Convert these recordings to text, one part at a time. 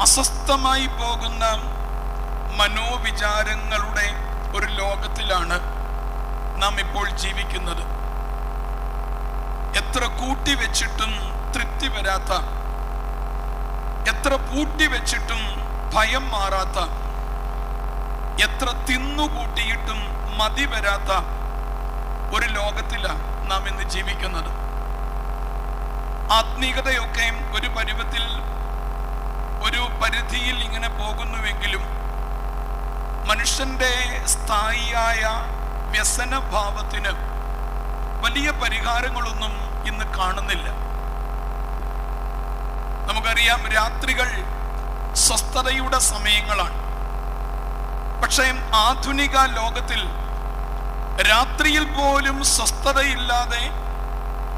അസ്വസ്ഥമായി പോകുന്ന മനോവിചാരങ്ങളുടെ ഒരു ലോകത്തിലാണ് നാം ഇപ്പോൾ ജീവിക്കുന്നത്. എത്ര കൂട്ടിവെച്ചിട്ടും തൃപ്തി വരാത്ത, എത്ര പൂട്ടിവെച്ചിട്ടും ഭയം മാറാത്ത, എത്ര തിന്നുകൂട്ടിയിട്ടും മതി വരാത്ത ഒരു ലോകത്തിലാണ് നാം ഇന്ന് ജീവിക്കുന്നത്. ആത്മീയതയൊക്കെ ഒരു പരുവത്തിൽ, ഒരു പരിധിയിൽ ഇങ്ങനെ പോകുന്നുവെങ്കിലും മനുഷ്യന്റെ സ്ഥായിയായ വ്യസനഭാവത്തിന് വലിയ പരിഹാരങ്ങളൊന്നും ഇന്ന് കാണുന്നില്ല. നമുക്കറിയാം, രാത്രികൾ സ്വസ്ഥതയുടെ സമയങ്ങളാണ്. പക്ഷേ ആധുനിക ലോകത്തിൽ രാത്രിയിൽ പോലും സ്വസ്ഥതയില്ലാതെ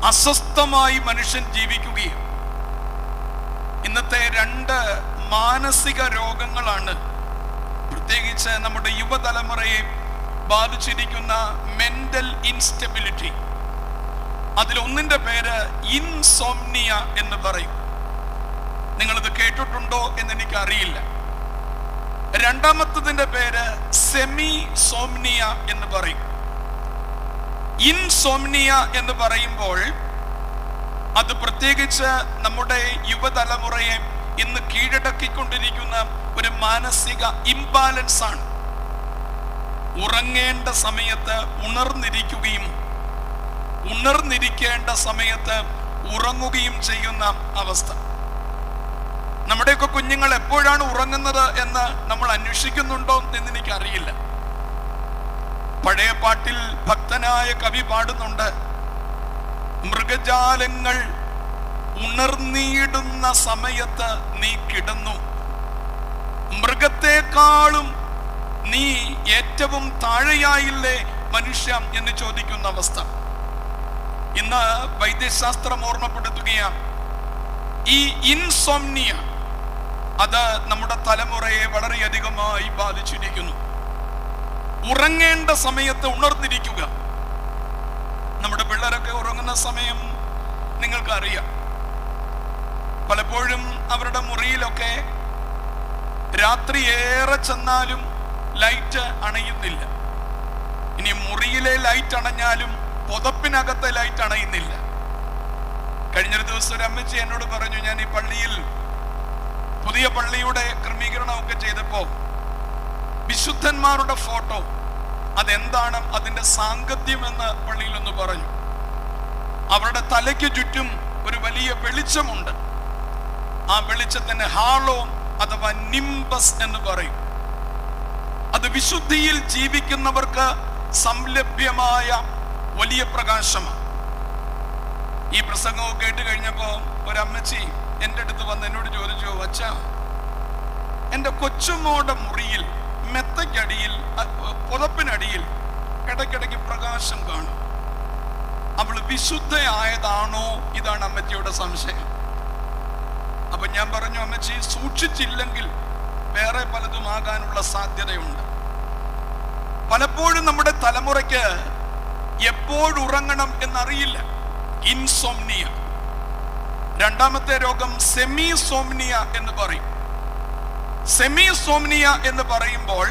അസ്വസ്ഥമായി മനുഷ്യൻ ജീവിക്കുകയും ഇന്നത്തെ രണ്ട് മാനസിക രോഗങ്ങളാണ് പ്രത്യേകിച്ച് നമ്മുടെ യുവതലമുറയെ ബാധിച്ചിരിക്കുന്ന മെന്റൽ ഇൻസ്റ്റെബിലിറ്റി. അതിലൊന്നിന്റെ പേര് ഇൻസോംനിയ എന്ന് പറയും. നിങ്ങളിത് കേട്ടിട്ടുണ്ടോ എന്നെനിക്ക് അറിയില്ല. രണ്ടാമത്തതിന്റെ പേര് സെമി സോംനിയ എന്ന് പറയും. ഇൻസോംനിയ എന്ന് പറയുമ്പോൾ അത് പ്രത്യേകിച്ച് നമ്മുടെ യുവതലമുറയെ ഇന്ന് കീഴടക്കിക്കൊണ്ടിരിക്കുന്ന ഒരു മാനസിക ഇംബാലൻസ് ആണ്. ഉറങ്ങേണ്ട സമയത്ത് ഉണർന്നിരിക്കുകയും ഉണർന്നിരിക്കേണ്ട സമയത്ത് ഉറങ്ങുകയും ചെയ്യുന്ന അവസ്ഥ. നമ്മുടെയൊക്കെ കുഞ്ഞുങ്ങൾ എപ്പോഴാണ് ഉറങ്ങുന്നത് എന്ന് നമ്മൾ അന്വേഷിക്കുന്നുണ്ടോ എന്ന് എനിക്കറിയില്ല. പഴയ പാട്ടിൽ ഭക്തനായ കവി പാടുന്നുണ്ട്, മൃഗജാലങ്ങൾ ഉണർന്നിടുന്ന സമയത്ത് നീ കിടന്നു, മൃഗത്തെക്കാളും നീ ഏറ്റവും താഴെയായില്ലേ മനുഷ്യ എന്ന് ചോദിക്കുന്ന അവസ്ഥ. ഇന്ന് വൈദ്യശാസ്ത്രം ഓർമ്മപ്പെടുത്തുകയാണ്, ഈ ഇൻസോംനിയ അത് നമ്മുടെ തലമുറയെ വളരെയധികമായി ബാധിച്ചിരിക്കുന്നു. ഉറങ്ങേണ്ട സമയത്ത് ഉണർന്നിരിക്കുക. നമ്മുടെ പിള്ളേരൊക്കെ ഉറങ്ങുന്ന സമയം നിങ്ങൾക്കറിയാം. പലപ്പോഴും അവരുടെ മുറിയിലൊക്കെ രാത്രി ഏറെ ചെന്നാലും ലൈറ്റ് അണയുന്നില്ല. ഇനി മുറിയിലെ ലൈറ്റ് അണഞ്ഞാലും പുതപ്പിനകത്തെ ലൈറ്റ് അണയുന്നില്ല. കഴിഞ്ഞൊരു ദിവസം ഒരു അമ്മച്ചി എന്നോട് പറഞ്ഞു, ഞാൻ ഈ പള്ളിയിൽ പുതിയ പള്ളിയുടെ ക്രമീകരണമൊക്കെ ചെയ്തപ്പോ വിശുദ്ധന്മാരുടെ ഫോട്ടോ, അതെന്താണ് അതിന്റെ സാങ്കത്യം എന്ന് പള്ളിയിൽ ഒന്ന് പറഞ്ഞു. അവരുടെ തലയ്ക്ക് ചുറ്റും ഒരു വലിയ വെളിച്ചമുണ്ട്. ആ വെളിച്ചത്തിന് ഹാളോ അഥവാ നിംബസ് എന്ന് പറയും. അത് വിശുദ്ധിയിൽ ജീവിക്കുന്നവർക്ക് സംലഭ്യമായ വലിയ പ്രകാശമാണ്. ഈ പ്രസംഗവും കേട്ട് കഴിഞ്ഞപ്പോ ഒരമ്മച്ചി എൻ്റെ അടുത്ത് വന്ന് എന്നോട് ചോദിച്ചു, അച്ഛാ, എൻ്റെ കൊച്ചുമോടെ മുറിയിൽ മെത്തയ്ക്കടിയിൽ പുതപ്പിനടിയിൽ ഇടയ്ക്കിടയ്ക്ക് പ്രകാശം കാണും. അവൾ വിശുദ്ധയായതാണോ? ഇതാണ് അമ്മച്ചിയുടെ സംശയം. അപ്പൊ ഞാൻ പറഞ്ഞു, അമ്മച്ചി, സൂക്ഷിച്ചില്ലെങ്കിൽ വേറെ പലതും ആകാനുള്ള സാധ്യതയുണ്ട്. പലപ്പോഴും നമ്മുടെ തലമുറയ്ക്ക് എപ്പോഴുറങ്ങണം എന്നറിയില്ല. ഇൻസോംനിയ. രണ്ടാമത്തെ രോഗം സെമിസോംനിയ എന്ന് പറയും. സെമിസോംനിയ എന്ന് പറയുമ്പോൾ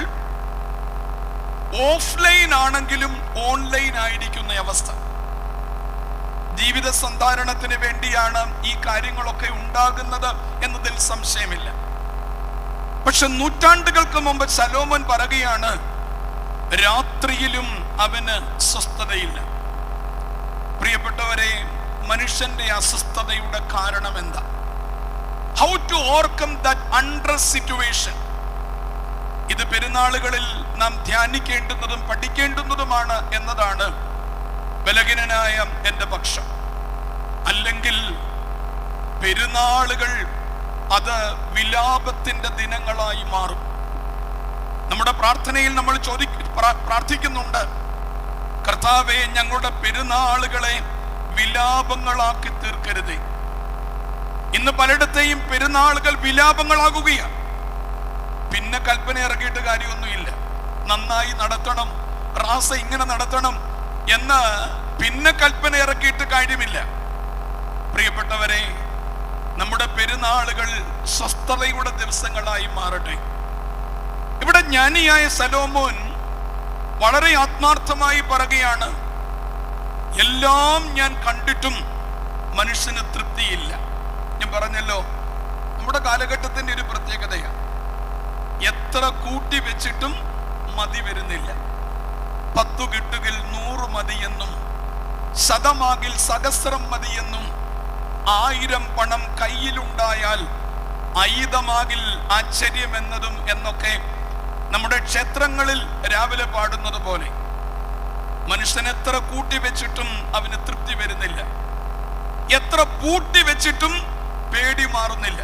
ഓഫ്ലൈൻ ആണെങ്കിലും ഓൺലൈൻ ആയിരിക്കുന്ന അവസ്ഥ. ജീവിത സന്ധാരണത്തിന് വേണ്ടിയാണ് ഈ കാര്യങ്ങളൊക്കെ ഉണ്ടാകുന്നത് എന്നതിൽ സംശയമില്ല. പക്ഷെ നൂറ്റാണ്ടുകൾക്ക് മുമ്പ് ശലോമോൻ പറയുകയാണ്, രാത്രിയിലും അവന് സ്വസ്ഥതയില്ല. പ്രിയപ്പെട്ടവരെ, മനുഷ്യന്റെ അസ്വസ്ഥതയുടെ കാരണം എന്താ? How to overcome that unrest situation. ഇത് പെരുന്നാളുകളിൽ നാം ധ്യാനിക്കേണ്ടുന്നതും പഠിക്കേണ്ടുന്നതുമാണ് എന്നതാണ് ബലഹീനനായ എൻ്റെ പക്ഷം. അല്ലെങ്കിൽ പെരുന്നാളുകൾ അത് വിലാപത്തിന്റെ ദിനങ്ങളായി മാറും. നമ്മുടെ പ്രാർത്ഥനയിൽ നമ്മൾ പ്രാർത്ഥിക്കുന്നുണ്ട്, കർത്താവേ, ഞങ്ങളുടെ പെരുന്നാളുകളെ വിലാപങ്ങളാക്കി തീർക്കരുതേ. ഇന്ന് പലയിടത്തെയും പെരുന്നാളുകൾ വിലാപങ്ങളാകുകയാണ്. പിന്നെ കൽപ്പന ഇറക്കിയിട്ട് കാര്യമൊന്നുമില്ല. നന്നായി നടത്തണം, റാസ ഇങ്ങനെ നടത്തണം എന്ന് പിന്നെ കൽപ്പന ഇറക്കിയിട്ട് കാര്യമില്ല. പ്രിയപ്പെട്ടവരെ, നമ്മുടെ പെരുന്നാളുകൾ സ്വസ്ഥതയുടെ ദിവസങ്ങളായി മാറട്ടെ. ഇവിടെ ജ്ഞാനിയായ ശലോമോൻ വളരെ ആത്മാർത്ഥമായി പറയുകയാണ്, എല്ലാം ഞാൻ കണ്ടിട്ടും മനുഷ്യന് തൃപ്തിയില്ല. ഞാൻ പറഞ്ഞല്ലോ, നമ്മുടെ കാലഘട്ടത്തിന്റെ ഒരു പ്രത്യേകതയാണ്, എത്ര കൂട്ടി വെച്ചിട്ടും മതി വരുന്നില്ല. 10 കിട്ടുകിൽ 100 മതിയെന്നും, ശതമാകിൽ സഹസ്രം മതിയെന്നും, 1000 പണം കയ്യിലുണ്ടായാൽ ആയുധമാകിൽ ആശ്ചര്യമെന്നതും എന്നൊക്കെ നമ്മുടെ ക്ഷേത്രങ്ങളിൽ രാവിലെ പാടുന്നത് പോലെ മനുഷ്യൻ എത്ര കൂട്ടി വെച്ചിട്ടും അവന് തൃപ്തി വരുന്നില്ല. എത്ര പൂട്ടി വെച്ചിട്ടും പേടി മാറുന്നില്ല.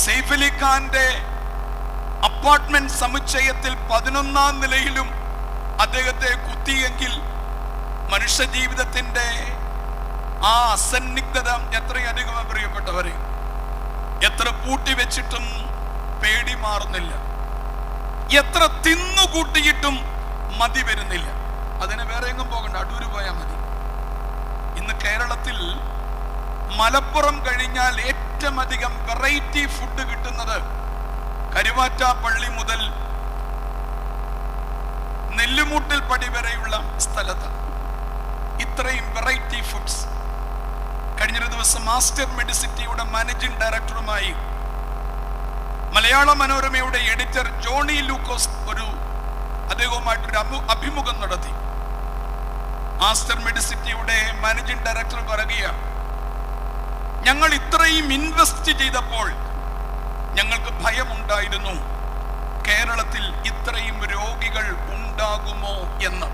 സെയ്ഫ് അലി ഖാന്റെ അപ്പാർട്ട്മെന്റ് സമുച്ചയത്തിൽ 11ാം നിലയിലും അദ്ദേഹത്തെ കുത്തിയെങ്കിൽ മനുഷ്യ ജീവിതത്തിന്റെ ആ അസന്നിഗ്ധത എത്രയധികം പ്രിയപ്പെട്ടവരെ. എത്ര പൂട്ടി വെച്ചിട്ടും പേടി മാറുന്നില്ല. എത്ര തിന്നുകൂട്ടിയിട്ടും മതി വരുന്നില്ല. അതിന് വേറെ എങ്ങും പോകണ്ട, അടൂര് പോയാൽ മതി. ഇന്ന് കേരളത്തിൽ മലപ്പുറം കഴിഞ്ഞാൽ ഏറ്റവും അധികം വെറൈറ്റി ഫുഡ് കിട്ടുന്നത് കരുവാറ്റ പള്ളി മുതൽ നെല്ലുമൂട്ടിൽ പടി വരെയുള്ള സ്ഥലത്ത്. ഇത്രയും വെറൈറ്റി ഫുഡ്സ്. കഴിഞ്ഞൊരു ദിവസം മാസ്റ്റർ മെഡിസിറ്റിയുടെ മാനേജിംഗ് ഡയറക്ടറുമായി മലയാള മനോരമയുടെ എഡിറ്റർ ജോണി ലൂക്കോസ് അദ്ദേഹവുമായിട്ടൊരു അഭിമുഖം നടത്തി. മാസ്റ്റർ മെഡിസിറ്റിയുടെ മാനേജിംഗ് ഡയറക്ടർ പറയുകയാണ്, ഞങ്ങൾ ഇത്രയും ഇൻവെസ്റ്റ് ചെയ്തപ്പോൾ ഞങ്ങൾക്ക് ഭയമുണ്ടായിരുന്നു കേരളത്തിൽ ഇത്രയും രോഗികൾ ഉണ്ടാകുമോ എന്ന്.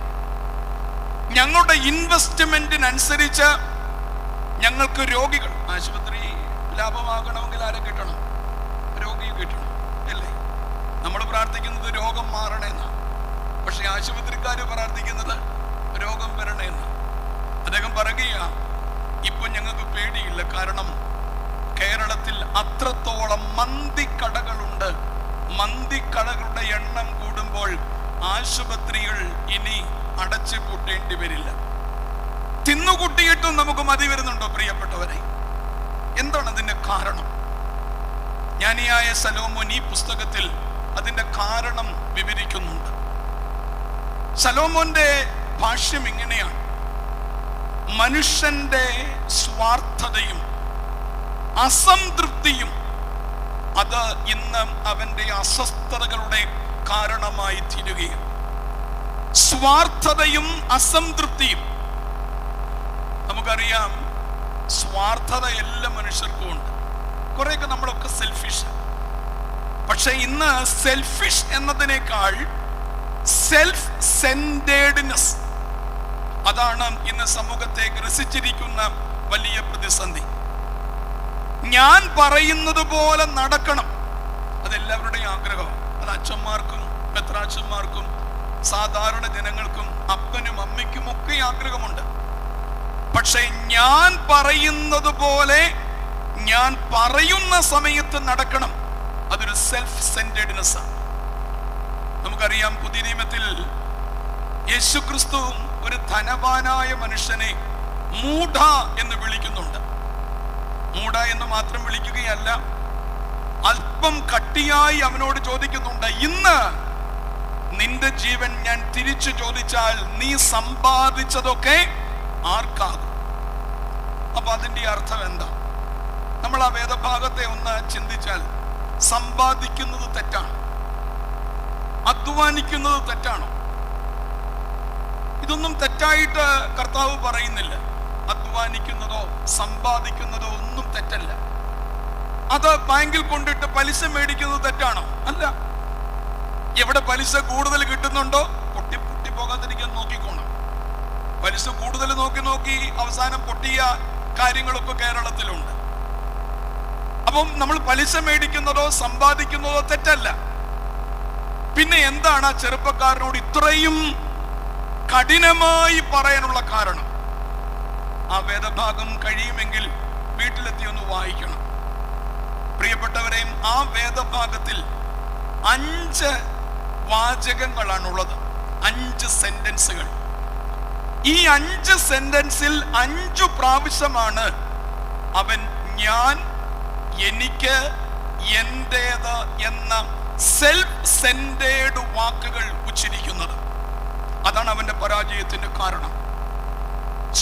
ഞങ്ങളുടെ ഇൻവെസ്റ്റ്മെന്റിനനുസരിച്ച് ഞങ്ങൾക്ക് രോഗികൾ, ആശുപത്രി ലാഭമാകണമെങ്കിൽ ആരെ കിട്ടണം? രോഗി കിട്ടണം, അല്ലേ? നമ്മൾ പ്രാർത്ഥിക്കുന്നത് രോഗം മാറണമെന്നാണ്, പക്ഷെ ആശുപത്രിക്കാർ പ്രാർത്ഥിക്കുന്നത് രോഗം വരണമെന്ന്. അദ്ദേഹം പറയുക, ഇപ്പൊ ഞങ്ങൾക്ക് പേടിയില്ല, കാരണം കേരളത്തിൽ അത്രത്തോളം മന്തിക്കടകളുണ്ട്. മന്തിക്കടകളുടെ എണ്ണം കൂടുമ്പോൾ ആശുപത്രികൾ ഇനി അടച്ചു പൂട്ടേണ്ടി വരില്ല. തിന്നുകൂട്ടിയിട്ടും നമുക്ക് മതി വരുന്നുണ്ടോ പ്രിയപ്പെട്ടവരെ? എന്താണ് അതിന്റെ കാരണം? ജ്ഞാനിയായ ശലോമോൻ ഈ പുസ്തകത്തിൽ അതിന്റെ കാരണം വിവരിക്കുന്നുണ്ട്. ശലോമോന്റെ ഭാഷ്യം ഇങ്ങനെയാണ്: മനുഷ്യന്റെ സ്വാർത്ഥതയും അസംതൃപ്തിയും അത് ഇന്ന് അവന്റെ അസ്വസ്ഥതകളുടെ കാരണമായി തീരുകയാണ്. സ്വാർത്ഥതയും അസംതൃപ്തിയും. നമുക്കറിയാം, സ്വാർത്ഥത എല്ലാ മനുഷ്യർക്കും ഉണ്ട്. കുറെയൊക്കെ നമ്മളൊക്കെ സെൽഫിഷ്. പക്ഷെ ഇന്ന് സെൽഫിഷ് എന്നതിനേക്കാൾ സെൽഫ് സെന്റേർഡ്നെസ്, അതാണ് ഇന്ന് സമൂഹത്തെ ഗ്രസിച്ചിരിക്കുന്ന വലിയ പ്രതിസന്ധി. ഞാൻ പറയുന്നത് പോലെ നടക്കണം, അതെല്ലാവരുടെയും ആഗ്രഹമാണ്. അത് അച്ഛന്മാർക്കും മെത്രാച്ചന്മാർക്കും സാധാരണ ജനങ്ങൾക്കും അപ്പനും അമ്മയ്ക്കും ഒക്കെ ആഗ്രഹമുണ്ട്. പക്ഷെ ഞാൻ പറയുന്നത് പോലെ ഞാൻ പറയുന്ന സമയത്ത് നടക്കണം, അതൊരു സെൽഫ് സെന്റേർഡ്നെസ് ആണ്. നമുക്കറിയാം, പുതിയ നിയമത്തിൽ യേശുക്രിസ്തു ഒരു ധനവാനായ മനുഷ്യനെ മൂഢ എന്ന് വിളിക്കുന്നുണ്ട്. മൂഢ എന്ന് മാത്രം വിളിക്കുകയല്ല, അല്പം കട്ടിയായി അവനോട് ചോദിക്കുന്നുണ്ട്, ഇന്ന് നിന്റെ ജീവൻ ഞാൻ തിരിച്ചു ചോദിച്ചാൽ നീ സമ്പാദിച്ചതൊക്കെ ആർക്കാകും? അപ്പൊ അതിന്റെ അർത്ഥം എന്താ? നമ്മൾ ആ വേദഭാഗത്തെ ഒന്ന് ചിന്തിച്ചാൽ, സമ്പാദിക്കുന്നത് തെറ്റാണ്, അധ്വാനിക്കുന്നത് തെറ്റാണോ? ഇതൊന്നും തെറ്റായിട്ട് കർത്താവ് പറയുന്നില്ല. അധ്വാനിക്കുന്നതോ സമ്പാദിക്കുന്നതോ ഒന്നും തെറ്റല്ല. അത് ബാങ്കിൽ കൊണ്ടിട്ട് പലിശ മേടിക്കുന്നത് തെറ്റാണോ? അല്ല. എവിടെ പലിശ കൂടുതൽ കിട്ടുന്നുണ്ടോ പൊട്ടി പോകാതിരിക്കാൻ നോക്കിക്കോണം. പലിശ കൂടുതൽ നോക്കി അവസാനം പൊട്ടിയ കാര്യങ്ങളൊക്കെ കേരളത്തിലുണ്ട്. അപ്പം നമ്മൾ പലിശ മേടിക്കുന്നതോ സമ്പാദിക്കുന്നതോ തെറ്റല്ല. പിന്നെ എന്താണ് ആ ചെറുപ്പക്കാരനോട് ഇത്രയും കഠിനമായി പറയാനുള്ള കാരണം? ആ വേദഭാഗം കഴിയുമെങ്കിൽ വീട്ടിലെത്തി ഒന്ന് വായിക്കണം പ്രിയപ്പെട്ടവരെയും. ആ വേദഭാഗത്തിൽ 5 വാചകങ്ങളാണുള്ളത്, 5 സെന്റൻസുകൾ. ഈ 5 സെന്റൻസിൽ 5 പ്രാവശ്യമാണ് അവൻ ഞാൻ, എനിക്ക്, എന്റേത് എന്ന സെൽഫ് സെന്റേർഡ് വാക്കുകൾ ഉച്ചരിക്കുന്നത്. അതാണ് അവന്റെ പരാജയത്തിന്റെ കാരണം.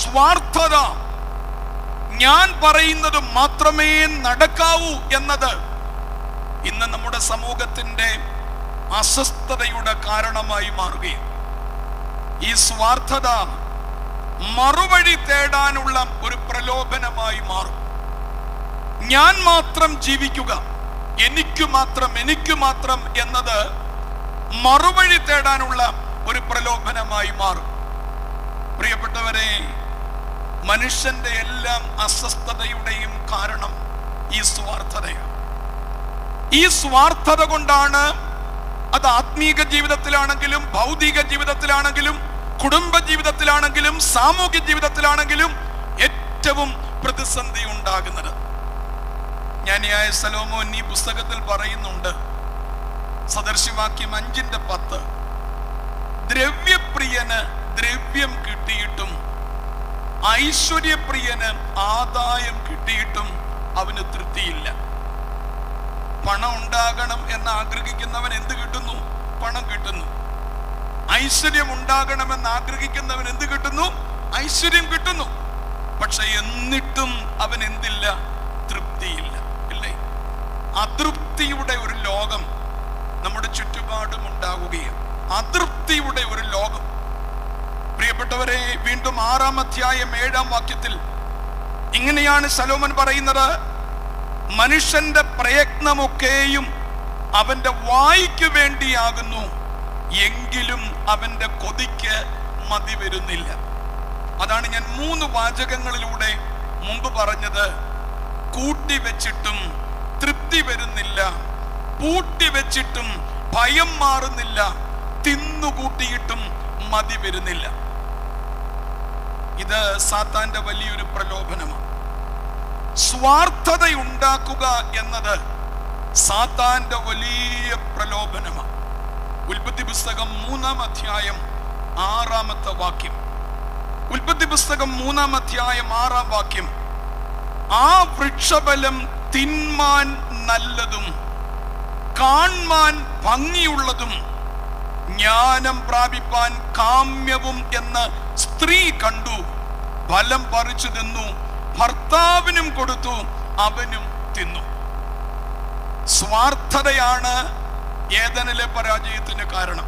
സ്വാർത്ഥത, ഞാൻ പറയുന്നത് മാത്രമേ നടക്കാവൂ എന്നത് ഇന്ന് നമ്മുടെ സമൂഹത്തിന്റെ അസ്വസ്ഥതയുടെ കാരണമായി മാറുകയും, ഈ സ്വാർത്ഥത മറുവഴി തേടാനുള്ള ഒരു പ്രലോഭനമായി മാറും. ഞാൻ മാത്രം ജീവിക്കുക, എനിക്ക് മാത്രം എന്നത് മറുവഴി തേടാനുള്ള ഒരു പ്രലോഭനമായി മാറും. പ്രിയപ്പെട്ടവരെ, മനുഷ്യന്റെ എല്ലാം അസ്വസ്ഥതയുടെയും കാരണം ഈ സ്വാർത്ഥതയാണ്. ഈ സ്വാർത്ഥത കൊണ്ടാണ് അത് ആത്മീക ജീവിതത്തിലാണെങ്കിലും, ഭൗതിക ജീവിതത്തിലാണെങ്കിലും, കുടുംബ ജീവിതത്തിലാണെങ്കിലും, സാമൂഹ്യ ജീവിതത്തിലാണെങ്കിലും ഏറ്റവും പ്രതിസന്ധി ഉണ്ടാകുന്നത്. ജ്ഞാനിയായ ശലോമോൻ ഈ പുസ്തകത്തിൽ പറയുന്നുണ്ട്, സദൃശവാക്യം 5:10, ദ്രവ്യപ്രിയന് ദ്രവ്യം കിട്ടിയിട്ടും ഐശ്വര്യപ്രിയന് ആദായം കിട്ടിയിട്ടും അവന് തൃപ്തിയില്ല. പണം ഉണ്ടാകണം എന്ന് ആഗ്രഹിക്കുന്നവൻ എന്ത് കിട്ടുന്നു? പണം കിട്ടുന്നു. ഐശ്വര്യം ഉണ്ടാകണമെന്ന് ആഗ്രഹിക്കുന്നവൻ എന്ത് കിട്ടുന്നു? ഐശ്വര്യം കിട്ടുന്നു. പക്ഷെ എന്നിട്ടും അവൻ എന്തില്ല? തൃപ്തിയില്ല. ഇല്ലേ? അതൃപ്തിയുടെ ഒരു ലോകം നമ്മുടെ ചുറ്റുപാടും ഉണ്ടാവുകയാണ്. അതൃപ്തിയുടെ ഒരു ലോകം. പ്രിയപ്പെട്ടവരെ, വീണ്ടും 6-ാം അധ്യായം 7-ാം വാക്യത്തിൽ ഇങ്ങനെയാണ് ശലോമോൻ പറയുന്നത്, മനുഷ്യന്റെ പ്രയത്നമൊക്കെയും അവന്റെ വായ്ക്ക് വേണ്ടിയാകുന്നു, എങ്കിലും അവന്റെ കൊതിക്ക് മതി വരുന്നില്ല. അതാണ് ഞാൻ 3 വാചകങ്ങളിലൂടെ മുമ്പ് പറഞ്ഞത്. കൂട്ടിവെച്ചിട്ടും തൃപ്തി വരുന്നില്ല, പൂട്ടിവെച്ചിട്ടും ഭയം മാറുന്നില്ല, തിന്നുകൂട്ടിയിട്ടും മതി വരുന്നില്ല. ഇത് സാത്താന്റെ വലിയൊരു പ്രലോഭനമാണ്. സ്വാർത്ഥത ഉണ്ടാക്കുക എന്നത് സാത്താന്റെ വലിയ പ്രലോഭനമാണ്. ഉൽപ്പത്തി പുസ്തകം 3-ാം അധ്യായം 6-ാമത്തെ വാക്യം. ഉൽപ്പത്തി പുസ്തകം 3-ാം അധ്യായം 6-ാം വാക്യം, ആ വൃക്ഷഫലം തിന്മാൻ നല്ലതും കാൺമാൻ ഭംഗിയുള്ളതും ജ്ഞാനം പ്രാപിപ്പാൻ കാമ്യവും എന്ന് സ്ത്രീ കണ്ടു, ഫലം പറിച്ചു തിന്നു, ഭർത്താവിനും കൊടുത്തു, അവനും തിന്നു. സ്വാർത്ഥതയാണ് ഏദനിലെ പരാജയത്തിന് കാരണം.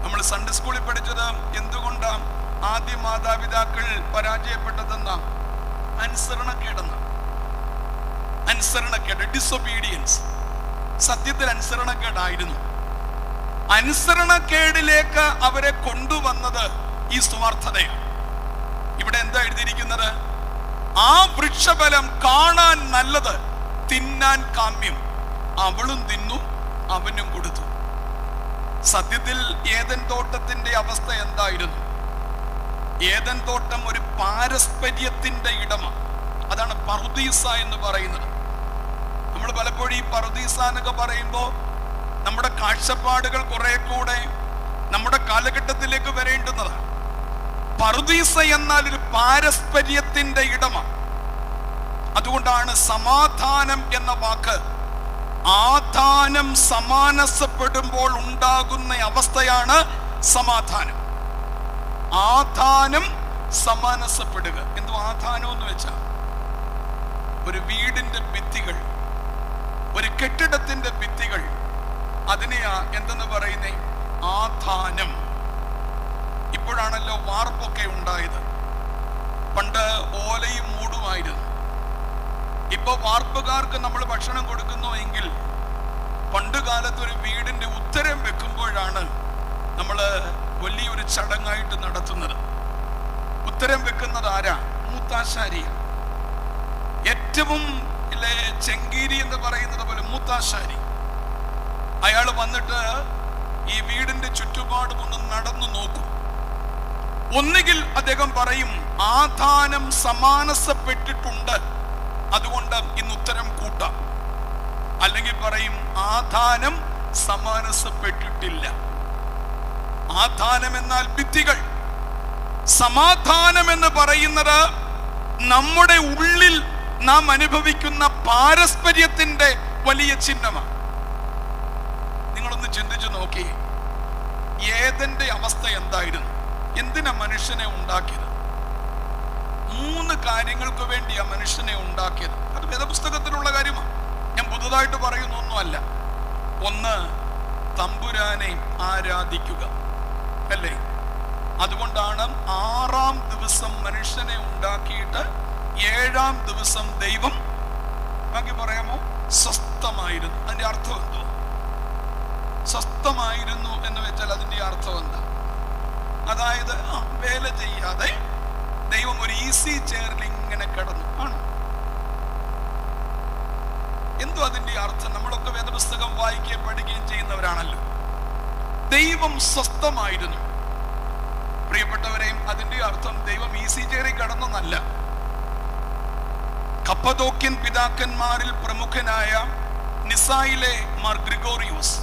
നമ്മൾ സൺഡേ സ്കൂളിൽ പഠിച്ചത് എന്തുകൊണ്ടാണ് ആദ്യ മാതാപിതാക്കൾ പരാജയപ്പെട്ടതെന്ന അനുസരണക്കേടെന്ന്. അനുസരണക്കേട്, ഡിസൊബീഡിയൻസ്. സത്യത്തിൽ അനുസരണക്കേടായിരുന്നു. അനുസരണക്കേടിലേക്ക് അവരെ കൊണ്ടുവന്നത് ഈ സ്വാർത്ഥതയാണ്. ഇവിടെ എന്താ എഴുതിയിരിക്കുന്നത്? ആ വൃക്ഷഫലം കാണാൻ നല്ലത്, തിന്നാൻ കാമ്യം, അവളും തിന്നു, അവനും കൊടുത്തു. സത്യത്തിൽ ഏദൻ തോട്ടത്തിന്റെ അവസ്ഥ എന്തായിരുന്നു? ഏദൻ തോട്ടം ഒരു പാരസ്പര്യത്തിന്റെ ഇടമാണ്. അതാണ് പറുദീസ എന്ന് പറയുന്നത്. നമ്മൾ പലപ്പോഴും ഈ പറുദീസ എന്നൊക്കെ പറയുമ്പോൾ നമ്മുടെ കാഴ്ചപ്പാടുകൾ കുറെ കൂടെ നമ്മുടെ കാലഘട്ടത്തിലേക്ക് വരേണ്ടുന്നതാണ്. പറുദീസ എന്നാൽ ഒരു പാരസ്പര്യത്തിന്റെ ഇടമാണ്. അതുകൊണ്ടാണ് സമാധാനം എന്ന വാക്ക്, ആധാനം സമാനസപ്പെടുമ്പോൾ ഉണ്ടാകുന്ന അവസ്ഥയാണ് സമാധാനം. ആധാനം സമാനസപ്പെടുക. എന്തോ ആധാനം എന്ന് വെച്ചാൽ ഒരു വീടിന്റെ ഭിത്തികൾ, ഒരു കെട്ടിടത്തിന്റെ ഭിത്തികൾ, അതിനെയാ എന്തെന്ന് പറയുന്നേ? ആധാനം. ഇപ്പോഴാണല്ലോ വാർപ്പൊക്കെ ഉണ്ടായത്. പണ്ട് ഓലയും മൂടുമായിരുന്നു. ഇപ്പൊ വാർപ്പുകാർക്ക് നമ്മൾ ഭക്ഷണം കൊടുക്കുന്നു എങ്കിൽ പണ്ട് കാലത്ത് ഒരു വീടിന്റെ ഉത്തരം വെക്കുമ്പോഴാണ് നമ്മൾ വലിയൊരു ചടങ്ങായിട്ട് നടത്തുന്നത്. ഉത്തരം വെക്കുന്നത് ആരാ? മൂത്താശാരിയാണ്. ഏറ്റവും ചെങ്കീരി എന്ന് പറയുന്നത് പോലെ മൂത്താശാരി. അയാൾ വന്നിട്ട് ഈ വീടിന്റെ ചുറ്റുപാടും ഒന്ന് നടന്നു നോക്കും. ഒന്നുകിൽ അദ്ദേഹം പറയും ആധാനം സമാനസപ്പെട്ടിട്ടുണ്ട്, അതുകൊണ്ട് ഇന്ന് ഉത്തരം കൂട്ടാം. അല്ലെങ്കിൽ പറയും ആധാനം സമാനസപ്പെട്ടിട്ടില്ല. ആധാനം എന്നാൽ ഭിത്തികൾ. സമാധാനം എന്ന് പറയുന്നത് നമ്മുടെ ഉള്ളിൽ നാം അനുഭവിക്കുന്ന പാരസ്പര്യത്തിന്റെ വലിയ ചിഹ്നമാണ്. നിങ്ങളൊന്ന് ചിന്തിച്ചു നോക്കി, ഏദന്റെ അവസ്ഥ എന്തായിരുന്നു? എന്തിനാ മനുഷ്യനെ ഉണ്ടാക്കിയത്? 3 കാര്യങ്ങൾക്ക് വേണ്ടിയാ മനുഷ്യനെ ഉണ്ടാക്കിയത്. അത് വേദപുസ്തകത്തിലുള്ള കാര്യമാണ്, ഞാൻ പുതുതായിട്ട് പറയുന്നൊന്നുമല്ല. 1, തമ്പുരാനെ ആരാധിക്കുക, അല്ലേ? അതുകൊണ്ടാണ് 6-ാം ദിവസം മനുഷ്യനെ ഉണ്ടാക്കിയിട്ട് 7-ാം ദിവസം ദൈവം, ബാക്കി പറയാമോ, സ്വസ്ഥമായിരുന്നു. അതിന്റെ അർത്ഥം എന്തോ? സ്വസ്ഥമായിരുന്നു എന്ന് വെച്ചാൽ അതിന്റെ അർത്ഥം എന്താ? അതായത് വേല ചെയ്യാതെ ദൈവം ഒരു ഈസി ചെയറിൽ ഇങ്ങനെ കിടന്നു ആണ്. എന്തോ അതിന്റെ അർത്ഥം? നമ്മളൊക്കെ വേദപുസ്തകം വായിക്കുകയും പഠിക്കുകയും ചെയ്യുന്നവരാണല്ലോ. ദൈവം സ്വസ്ഥമായിരുന്നു. പ്രിയപ്പെട്ടവരെയും, അതിന്റെ അർത്ഥം ദൈവം ഈസി ചെയറിൽ കിടന്നല്ല. കപ്പദോക്യൻ പിതാക്കന്മാരിൽ പ്രമുഖനായ നിസായിലെ മാർ ഗ്രിഗോറിയോസ്,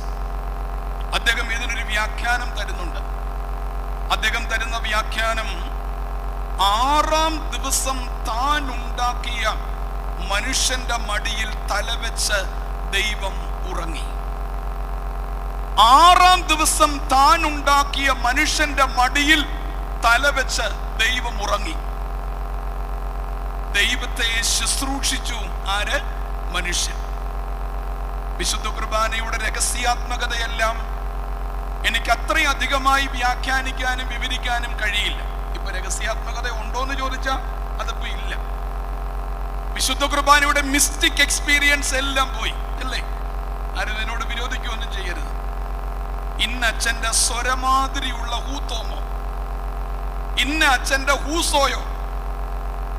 അദ്ദേഹം ഇതിനൊരു വ്യാഖ്യാനം തരുന്നുണ്ട്. അദ്ദേഹം തരുന്ന വ്യാഖ്യാനം, 6-ാം ദിവസം താൻ ഉണ്ടാക്കിയ മനുഷ്യന്റെ മടിയിൽ തലവെച്ച് ദൈവം ഉറങ്ങി. 6-ാം ദിവസം താൻ ഉണ്ടാക്കിയ മനുഷ്യന്റെ മടിയിൽ തലവെച്ച് ദൈവം ഉറങ്ങി. ദൈവത്തെ ശുശ്രൂഷിച്ചു ആര്? മനുഷ്യൻ. വിശുദ്ധ കുർബാനയുടെ രഹസ്യാത്മകതയെല്ലാം എനിക്ക് അത്രയധികമായി വ്യാഖ്യാനിക്കാനും വിവരിക്കാനും കഴിയില്ല. ഇപ്പൊ രഹസ്യാത്മകത ഉണ്ടോന്ന് ചോദിച്ചാൽ അതിപ്പോ ഇല്ല. വിശുദ്ധ കുർബാനയുടെ മിസ്റ്റിക് എക്സ്പീരിയൻസ് എല്ലാം പോയി, അല്ലേ? ആരും ഇതിനോട് വിരോധിക്കുകയൊന്നും ചെയ്യരുത്. ഇന്ന അച്ഛന്റെ സ്വരമാതിരിയുള്ള ഹൂത്തോമോ, ഇന്ന അച്ഛന്റെ ഹൂസോയോ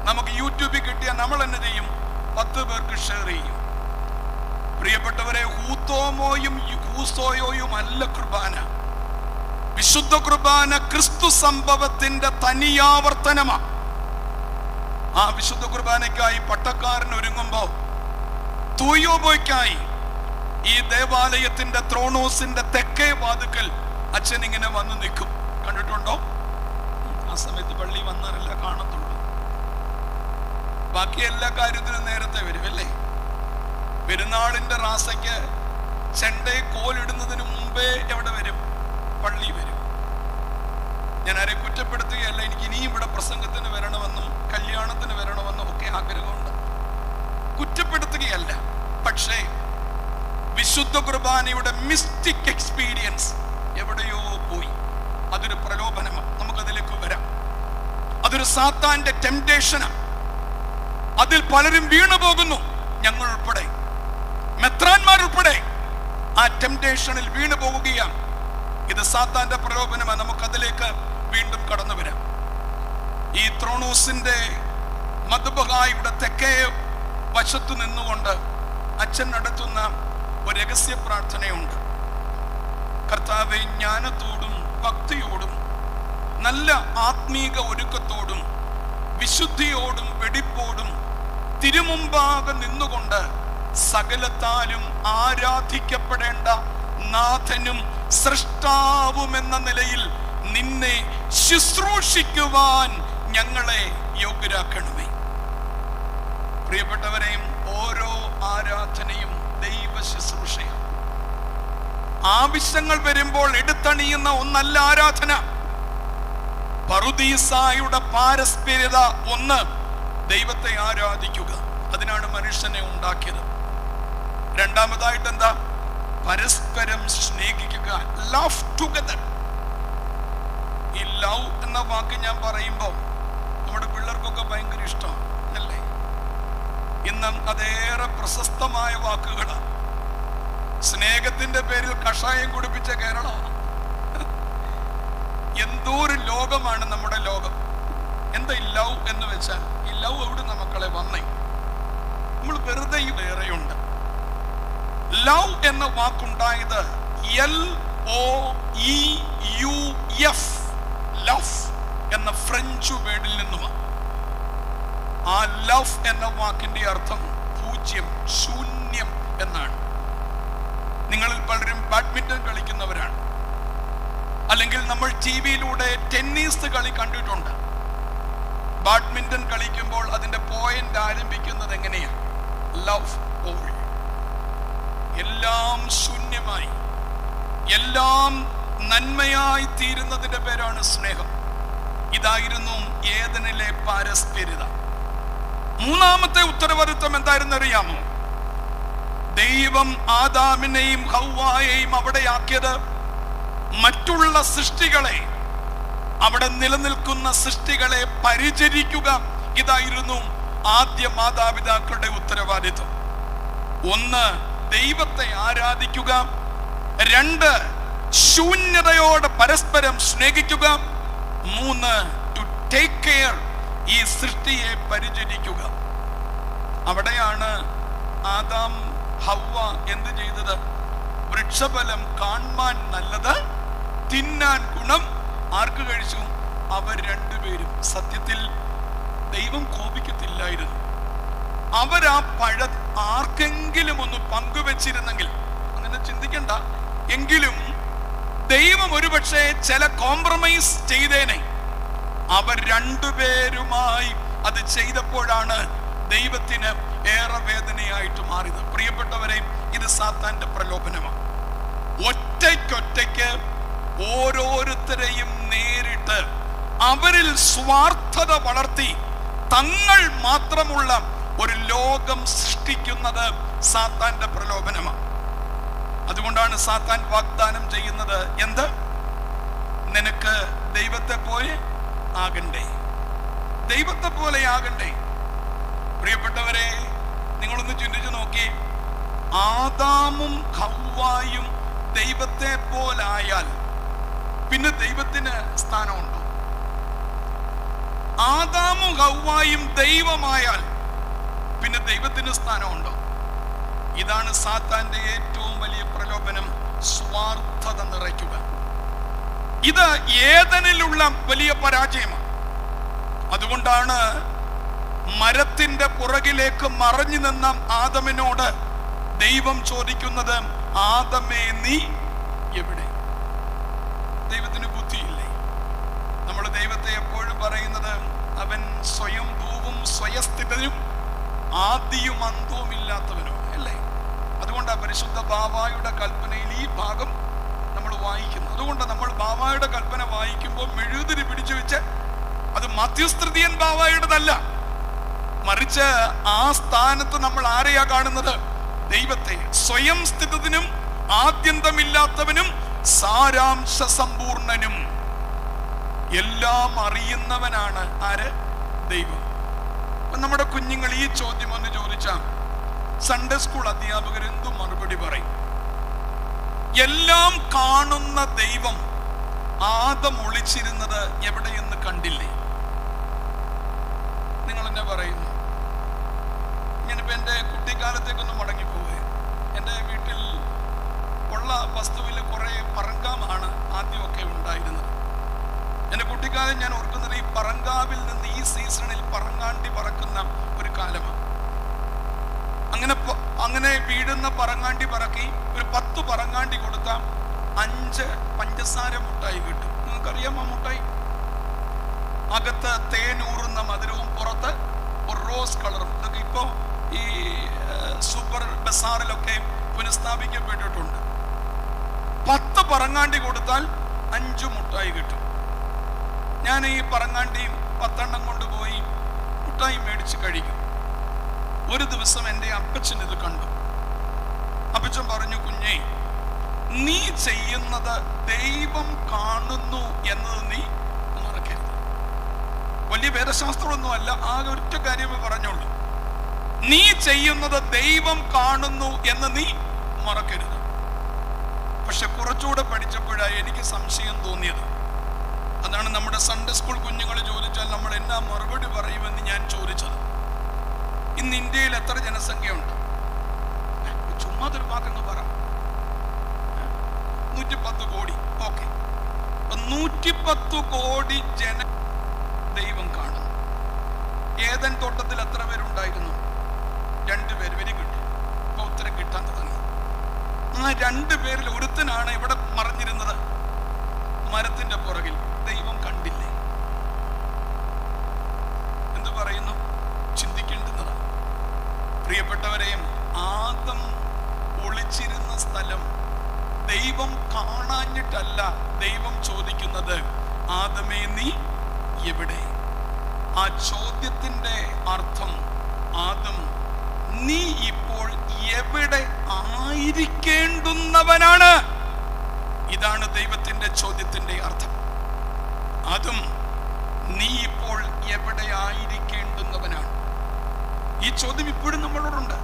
നമുക്ക് യൂട്യൂബിൽ കിട്ടിയാൽ നമ്മൾ എന്നെ ചെയ്യും? 10 പേർക്ക് ഷെയർ ചെയ്യും. പ്രിയപ്പെട്ടവരെ, ഹൂത്തോമോയും ഹൂസോയോയും അല്ല കുർബാന. വിശുദ്ധ കുർബാന ക്രിസ്തു സംഭവത്തിന്റെ തനിയാവർത്തനമാണ്. ആ വിശുദ്ധ കുർബാനയ്ക്കായി പട്ടക്കാരൻ ഒരുങ്ങുമ്പോ തൂയോബോയ്ക്കായി ഈ ദേവാലയത്തിന്റെ ത്രോണോസിന്റെ തെക്കേ വാതുക്കൽ അച്ഛൻ ഇങ്ങനെ വന്ന് നിൽക്കും. കണ്ടിട്ടുണ്ടോ? ആ സമയത്ത് പള്ളി വന്നാലല്ല കാണത്തുള്ളൂ. ബാക്കി എല്ലാ കാര്യത്തിനും നേരത്തെ വരും, അല്ലേ? പെരുന്നാളിന്റെ റാസയ്ക്ക് ചെണ്ടയെ കോലിടുന്നതിന് മുമ്പേ എവിടെ വരും? പള്ളി വരും. ഞാൻ ആരെ കുറ്റപ്പെടുത്തുകയല്ല. എനിക്ക് ഇനിയും ഇവിടെ പ്രസംഗത്തിന് വരണമെന്നും കല്യാണത്തിന് വരണമെന്നും ഒക്കെ ആഗ്രഹമുണ്ട്, കുറ്റപ്പെടുത്തുകയല്ല. പക്ഷേ വിശുദ്ധ കുർബാനയുടെ മിസ്റ്റിക് എക്സ്പീരിയൻസ് എവിടെയോ പോയി. അതൊരു പ്രലോഭനമാണ്, നമുക്കതിലേക്ക് വരാം. അതൊരു സാത്താന്റെ ടെംപ്റ്റേഷനാണ്. അതിൽ പലരും വീണു പോകുന്നു, ഞങ്ങൾ ഉൾപ്പെടെ, മെത്രാന്മാരുൾപ്പെടെ ആ ടെംപ്റ്റേഷനിൽ വീണു പോവുകയാണ്. ഇത് സാത്താന്റെ പ്രലോഭനമാണ്. നമുക്കതിലേക്ക് വീണ്ടും കടന്നു വരാം. ഈ ത്രോണോസിന്റെ മദ്ബഹായുടെ തെക്കേ വശത്തു നിന്നുകൊണ്ട് അച്ഛൻ നടത്തുന്ന ഒരു രഹസ്യ പ്രാർത്ഥനയുണ്ട്. കർത്താവേ, ജ്ഞാനത്തോടും ഭക്തിയോടും നല്ല ആത്മീക ഒരുക്കത്തോടും വിശുദ്ധിയോടും വെടിപ്പോടും തിരുമുമ്പാകെ നിന്നുകൊണ്ട് സകലത്താലും ആരാധിക്കപ്പെടേണ്ട നാഥനും സൃഷ്ടാവും എന്ന നിലയിൽ നിന്നെ ശുശ്രൂഷിക്കുവാൻ ഞങ്ങളെ യോഗ്യരാക്കണമേ. പ്രിയപ്പെട്ടവരെയും, ഓരോ ആരാധനയും ദൈവ ശുശ്രൂഷയാണ്. ആവശ്യങ്ങൾ വരുമ്പോൾ എടുത്തണിയുന്ന ഒന്നല്ല ആരാധന. പറുദീസായുടെ പാരസ്പര്യത ഒന്ന്, ദൈവത്തെ ആരാധിക്കുക. അതിനാണ് മനുഷ്യനെ ഉണ്ടാക്കിയത്. രണ്ടാമതായിട്ട് എന്താ? പരസ്പരം സ്നേഹിക്കുക, ലവ് ടുഗദർ. ഈ ലവ് എന്ന വാക്ക് ഞാൻ പറയുമ്പോൾ നമ്മുടെ പിള്ളേർക്കൊക്കെ ഭയങ്കര ഇഷ്ടമാണ്, അല്ലേ? ഇന്ന് അതേറെ പ്രശസ്തമായ വാക്കുകളാണ്. സ്നേഹത്തിന്റെ പേരിൽ കഷായം കുടിപ്പിച്ച കേരളമാണ്. എന്തോ ഒരു ലോകമാണ് നമ്മുടെ ലോകം. എന്താ ഈ ലവ് എന്ന് വെച്ചാൽ? ഈ ലവ് എവിടെ മക്കളെ വന്നേ? നമ്മൾ വെറുതെ വേറെയുണ്ട്. ലവ് എന്ന വാക്കുണ്ടായത് LOEUF, ലവ് എന്ന ഫ്രഞ്ച് വേർഡിൽ നിന്നുമാണ്. ആ ലവ് എന്ന വാക്കിന്റെ അർത്ഥം പൂജ്യം, ശൂന്യം എന്നാണ്. നിങ്ങളിൽ പലരും ബാഡ്മിന്റൺ കളിക്കുന്നവരാണ്, അല്ലെങ്കിൽ നമ്മൾ ടിവിയിലൂടെ ടെന്നീസ് കളി കണ്ടിട്ടുണ്ട്. ബാഡ്മിന്റൺ കളിക്കുമ്പോൾ അതിന്റെ പോയിന്റ് ആരംഭിക്കുന്നത് എങ്ങനെയാ? Love all. എല്ലാം ശൂന്യമായി, എല്ലാം നന്മയായി തീരുന്നതിന്റെ പേരാണ് സ്നേഹം. ഇതായിരുന്നു ഏദനിലെ പാരസ്പര്യത. മൂന്നാമത്തെ ഉത്തരവാദിത്വം എന്തായിരുന്നു അറിയാമോ? ദൈവം ആദാമിനെയും ഹവ്വായെയും അവിടെയാക്കിയത് മറ്റുള്ള സൃഷ്ടികളെ, അവിടെ നിലനിൽക്കുന്ന സൃഷ്ടികളെ പരിചരിക്കുക. ഇതായിരുന്നു ആദ്യ മാതാപിതാക്കളുടെ ഉത്തരവാദിത്വം. ഒന്ന്, ദൈവത്തെ ആരാധിക്കുക. രണ്ട്, ശൂന്യതയോടെ പരസ്പരം സ്നേഹിക്കുക. മൂന്ന്, ടു ടേക്ക് കെയർ, ഈ സൃഷ്ടിയെ പരിചരിക്കുക. അവിടെയാണ് ആദാം ഹവ്വ എന്ത് ചെയ്തത്? വൃക്ഷഫലം കാണാൻ നല്ലത്, തിന്നാൻ ഗുണം ആർക്ക് കഴിച്ചു? അവർ രണ്ടുപേരും. സത്യത്തിൽ ദൈവം കോപിക്കത്തില്ലായിരുന്നു. അവരാ പഴം ആർക്കെങ്കിലും ഒന്ന് പങ്കുവെച്ചിരുന്നെങ്കിൽ, അങ്ങനെ ചിന്തിക്കണ്ട, എങ്കിലും ദൈവം ഒരുപക്ഷെ ചില കോംപ്രമൈസ് ചെയ്തേനെ. അവർ രണ്ടുപേരുമായി അത് ചെയ്തപ്പോഴാണ് ദൈവത്തിന് ഏറെ വേദനയായിട്ട് മാറിയത്. പ്രിയപ്പെട്ടവരെ, ഇത് സാത്താന്റെ പ്രലോഭനമാണ്. ഒറ്റയ്ക്കൊറ്റയ്ക്ക് ഓരോരുത്തരെയും നേരിട്ട് അവരിൽ സ്വാർത്ഥത വളർത്തി തങ്ങൾ മാത്രമുള്ള ഒരു ലോകം സൃഷ്ടിക്കുന്നത് സാത്താന്റെ പ്രലോഭനമാണ്. അതുകൊണ്ടാണ് സാത്താൻ വാഗ്ദാനം ചെയ്യുന്നത്, എന്ത്? നിനക്ക് ദൈവത്തെ പോലെ ആകണ്ടേ, ദൈവത്തെ പോലെ ആകണ്ടേ. പ്രിയപ്പെട്ടവരെ, നിങ്ങളൊന്ന് ചിന്തിച്ചു നോക്കി. ആദാമും ഹവ്വായും ദൈവത്തെ പോലായാൽ പിന്നെ ദൈവത്തിന് സ്ഥാനമുണ്ടോ? ആദാമും ഹവ്വായും ദൈവമായാൽ പിന്നെ ദൈവത്തിന് സ്ഥാനമുണ്ടോ? ഇതാണ് സാത്താന്റെ ഏറ്റവും വലിയ പ്രലോഭനം, സ്വാർത്ഥത നിറയ്ക്കുക. ഇത് ഏദനിലുള്ള വലിയ പരാജയമാണ്. അതുകൊണ്ടാണ് മരത്തിന്റെ പുറകിലേക്ക് മറഞ്ഞു നിന്ന ആദമിനോട് ദൈവം ചോദിക്കുന്നത്, ആദമേ നീ എവിടെ? ദൈവത്തിന് ബുദ്ധിയില്ലേ? നമ്മൾ ദൈവത്തെ എപ്പോഴും പറയുന്നത് അവൻ സ്വയംഭൂവും സ്വയസ്ഥിതനും ആദിയും അന്തവും ഇല്ലാത്തവനോ അല്ലേ? അതുകൊണ്ടാണ് പരിശുദ്ധ ബാവായുടെ കൽപ്പനയിൽ ഈ ഭാഗം നമ്മൾ വായിക്കുന്നത്. അതുകൊണ്ട് നമ്മൾ ബാവായുടെ കൽപ്പന വായിക്കുമ്പോൾ മെഴുകുതിരി പിടിച്ചു വെച്ച്, അത് മധ്യസ്ഥൃതിയൻ ബാവായുടേതല്ല, മറിച്ച് ആ സ്ഥാനത്ത് നമ്മൾ ആരെയാ കാണുന്നത്? ദൈവത്തെ. സ്വയം സ്ഥിതനും ആദ്യന്തമില്ലാത്തവനും സാരാംശ സമ്പൂർണനും എല്ലാം അറിയുന്നവനാണ് ആര്? ദൈവം. നമ്മുടെ കുഞ്ഞുങ്ങൾ ഈ ചോദ്യം ഒന്ന് ചോദിച്ചാൽ സൺഡേ സ്കൂൾ അധ്യാപകർ എന്തു മറുപടി പറയും? എല്ലാം കാണുന്ന ദൈവം ആദം ഒളിച്ചിരുന്നത് എവിടെയെന്ന് കണ്ടില്ലേ? നിങ്ങൾ എന്നെ പറയുന്നു. ഞാനിപ്പോ എൻ്റെ കുട്ടിക്കാലത്തേക്കൊന്ന് മടങ്ങിപ്പോവേ. എൻ്റെ വീട്ടിൽ ഉള്ള വസ്തുവിൽ കുറെ പറങ്കാമാണ് ആദ്യമൊക്കെ ഉണ്ടായിരുന്നത്. എൻ്റെ കുട്ടിക്കാലം ഞാൻ ഓർക്കുന്നത് ഈ പറങ്കാവിൽ നിന്ന് ഈ സീസണിൽ പറങ്ങാണ്ടി പറക്കുന്ന ഒരു കാലമാണ്. അങ്ങനെ വീഴുന്ന പറങ്ങാണ്ടി പറക്കി ഒരു 10 പറങ്ങാണ്ടി കൊടുത്താൽ 5 പഞ്ചസാര മുട്ടായി കിട്ടും. നിങ്ങൾക്കറിയാമോ മുട്ടായി? അകത്ത് തേനൂറുന്ന മധുരവും പുറത്ത് ഒരു റോസ് കളറും. ഇതൊക്കെ ഇപ്പോൾ ഈ സൂപ്പർ ബസാറിലൊക്കെ പുനഃസ്ഥാപിക്കപ്പെട്ടിട്ടുണ്ട്. 10 പറങ്ങാണ്ടി കൊടുത്താൽ 5 മുട്ടായി കിട്ടും. ഞാൻ ഈ പറങ്ങാണ്ടിയും 10 എണ്ണം കൊണ്ടുപോയി മുട്ടായി മേടിച്ച് കഴിക്കും. ഒരു ദിവസം എൻ്റെ അപ്പച്ചൻ ഇത് കണ്ടു. അപ്പച്ചൻ പറഞ്ഞു, കുഞ്ഞേ, നീ ചെയ്യുന്നത് ദൈവം കാണുന്നു എന്നത് നീ മറക്കരുത്. വലിയ വേദശാസ്ത്രമൊന്നും അല്ല, ആകെ ഒറ്റ കാര്യമേ പറഞ്ഞുള്ളൂ. നീ ചെയ്യുന്നത് ദൈവം കാണുന്നു എന്ന് നീ മറക്കരുത്. പക്ഷെ കുറച്ചുകൂടെ പഠിച്ചപ്പോഴാണ് എനിക്ക് സംശയം തോന്നിയത്. അതാണ് നമ്മുടെ സൺഡേ സ്കൂൾ കുഞ്ഞുങ്ങൾ ചോദിച്ചാൽ നമ്മൾ എന്നാ മറുപടി പറയുമെന്ന് ഞാൻ ചോദിച്ചത്. ഇന്ന് ഇന്ത്യയിൽ എത്ര ജനസംഖ്യയുണ്ട്? ചുമ്മാതൊരു വാക്കങ്ങ് പറ. 110 കോടി. ഓക്കെ, 110 കോടി ജന ദൈവം കാണുന്നു. ഏദൻ തോട്ടത്തിൽ എത്ര പേരുണ്ടായിരുന്നു? 2 പേര്. Very good. ഇപ്പൊ ഉത്തരം കിട്ടാൻ തുടങ്ങി. ആ 2 പേരിൽ ഒരുത്തനാണ് ഇവിടെ മറഞ്ഞിരുന്നത്, മരത്തിന്റെ പുറകിൽ. ദൈവം കണ്ടില്ലേ? പറയുന്നു? ചിന്തിക്കേണ്ടുന്നതാണ്. പ്രിയപ്പെട്ടവരെയും, ആദം ഒളിച്ചിരുന്ന സ്ഥലം ദൈവം കാണാഞ്ഞിട്ടല്ല ദൈവം ചോദിക്കുന്നത്, ആദമേ നീ എവിടെ? ആ ചോദ്യത്തിന്റെ അർത്ഥം, ആദം നീ ഇപ്പോൾ എവിടെ ആയിരിക്കേണ്ടുന്നവനാണ്. ഇതാണ് ദൈവത്തിന്റെ ചോദ്യത്തിന്റെ അർത്ഥം. ആദം നീ ഇപ്പോൾ എവിടെ ആയിരിക്കേണ്ടുന്നവനാണ്. ഈ ചോദ്യം ഇപ്പോഴും നമ്മളോടുണ്ട്.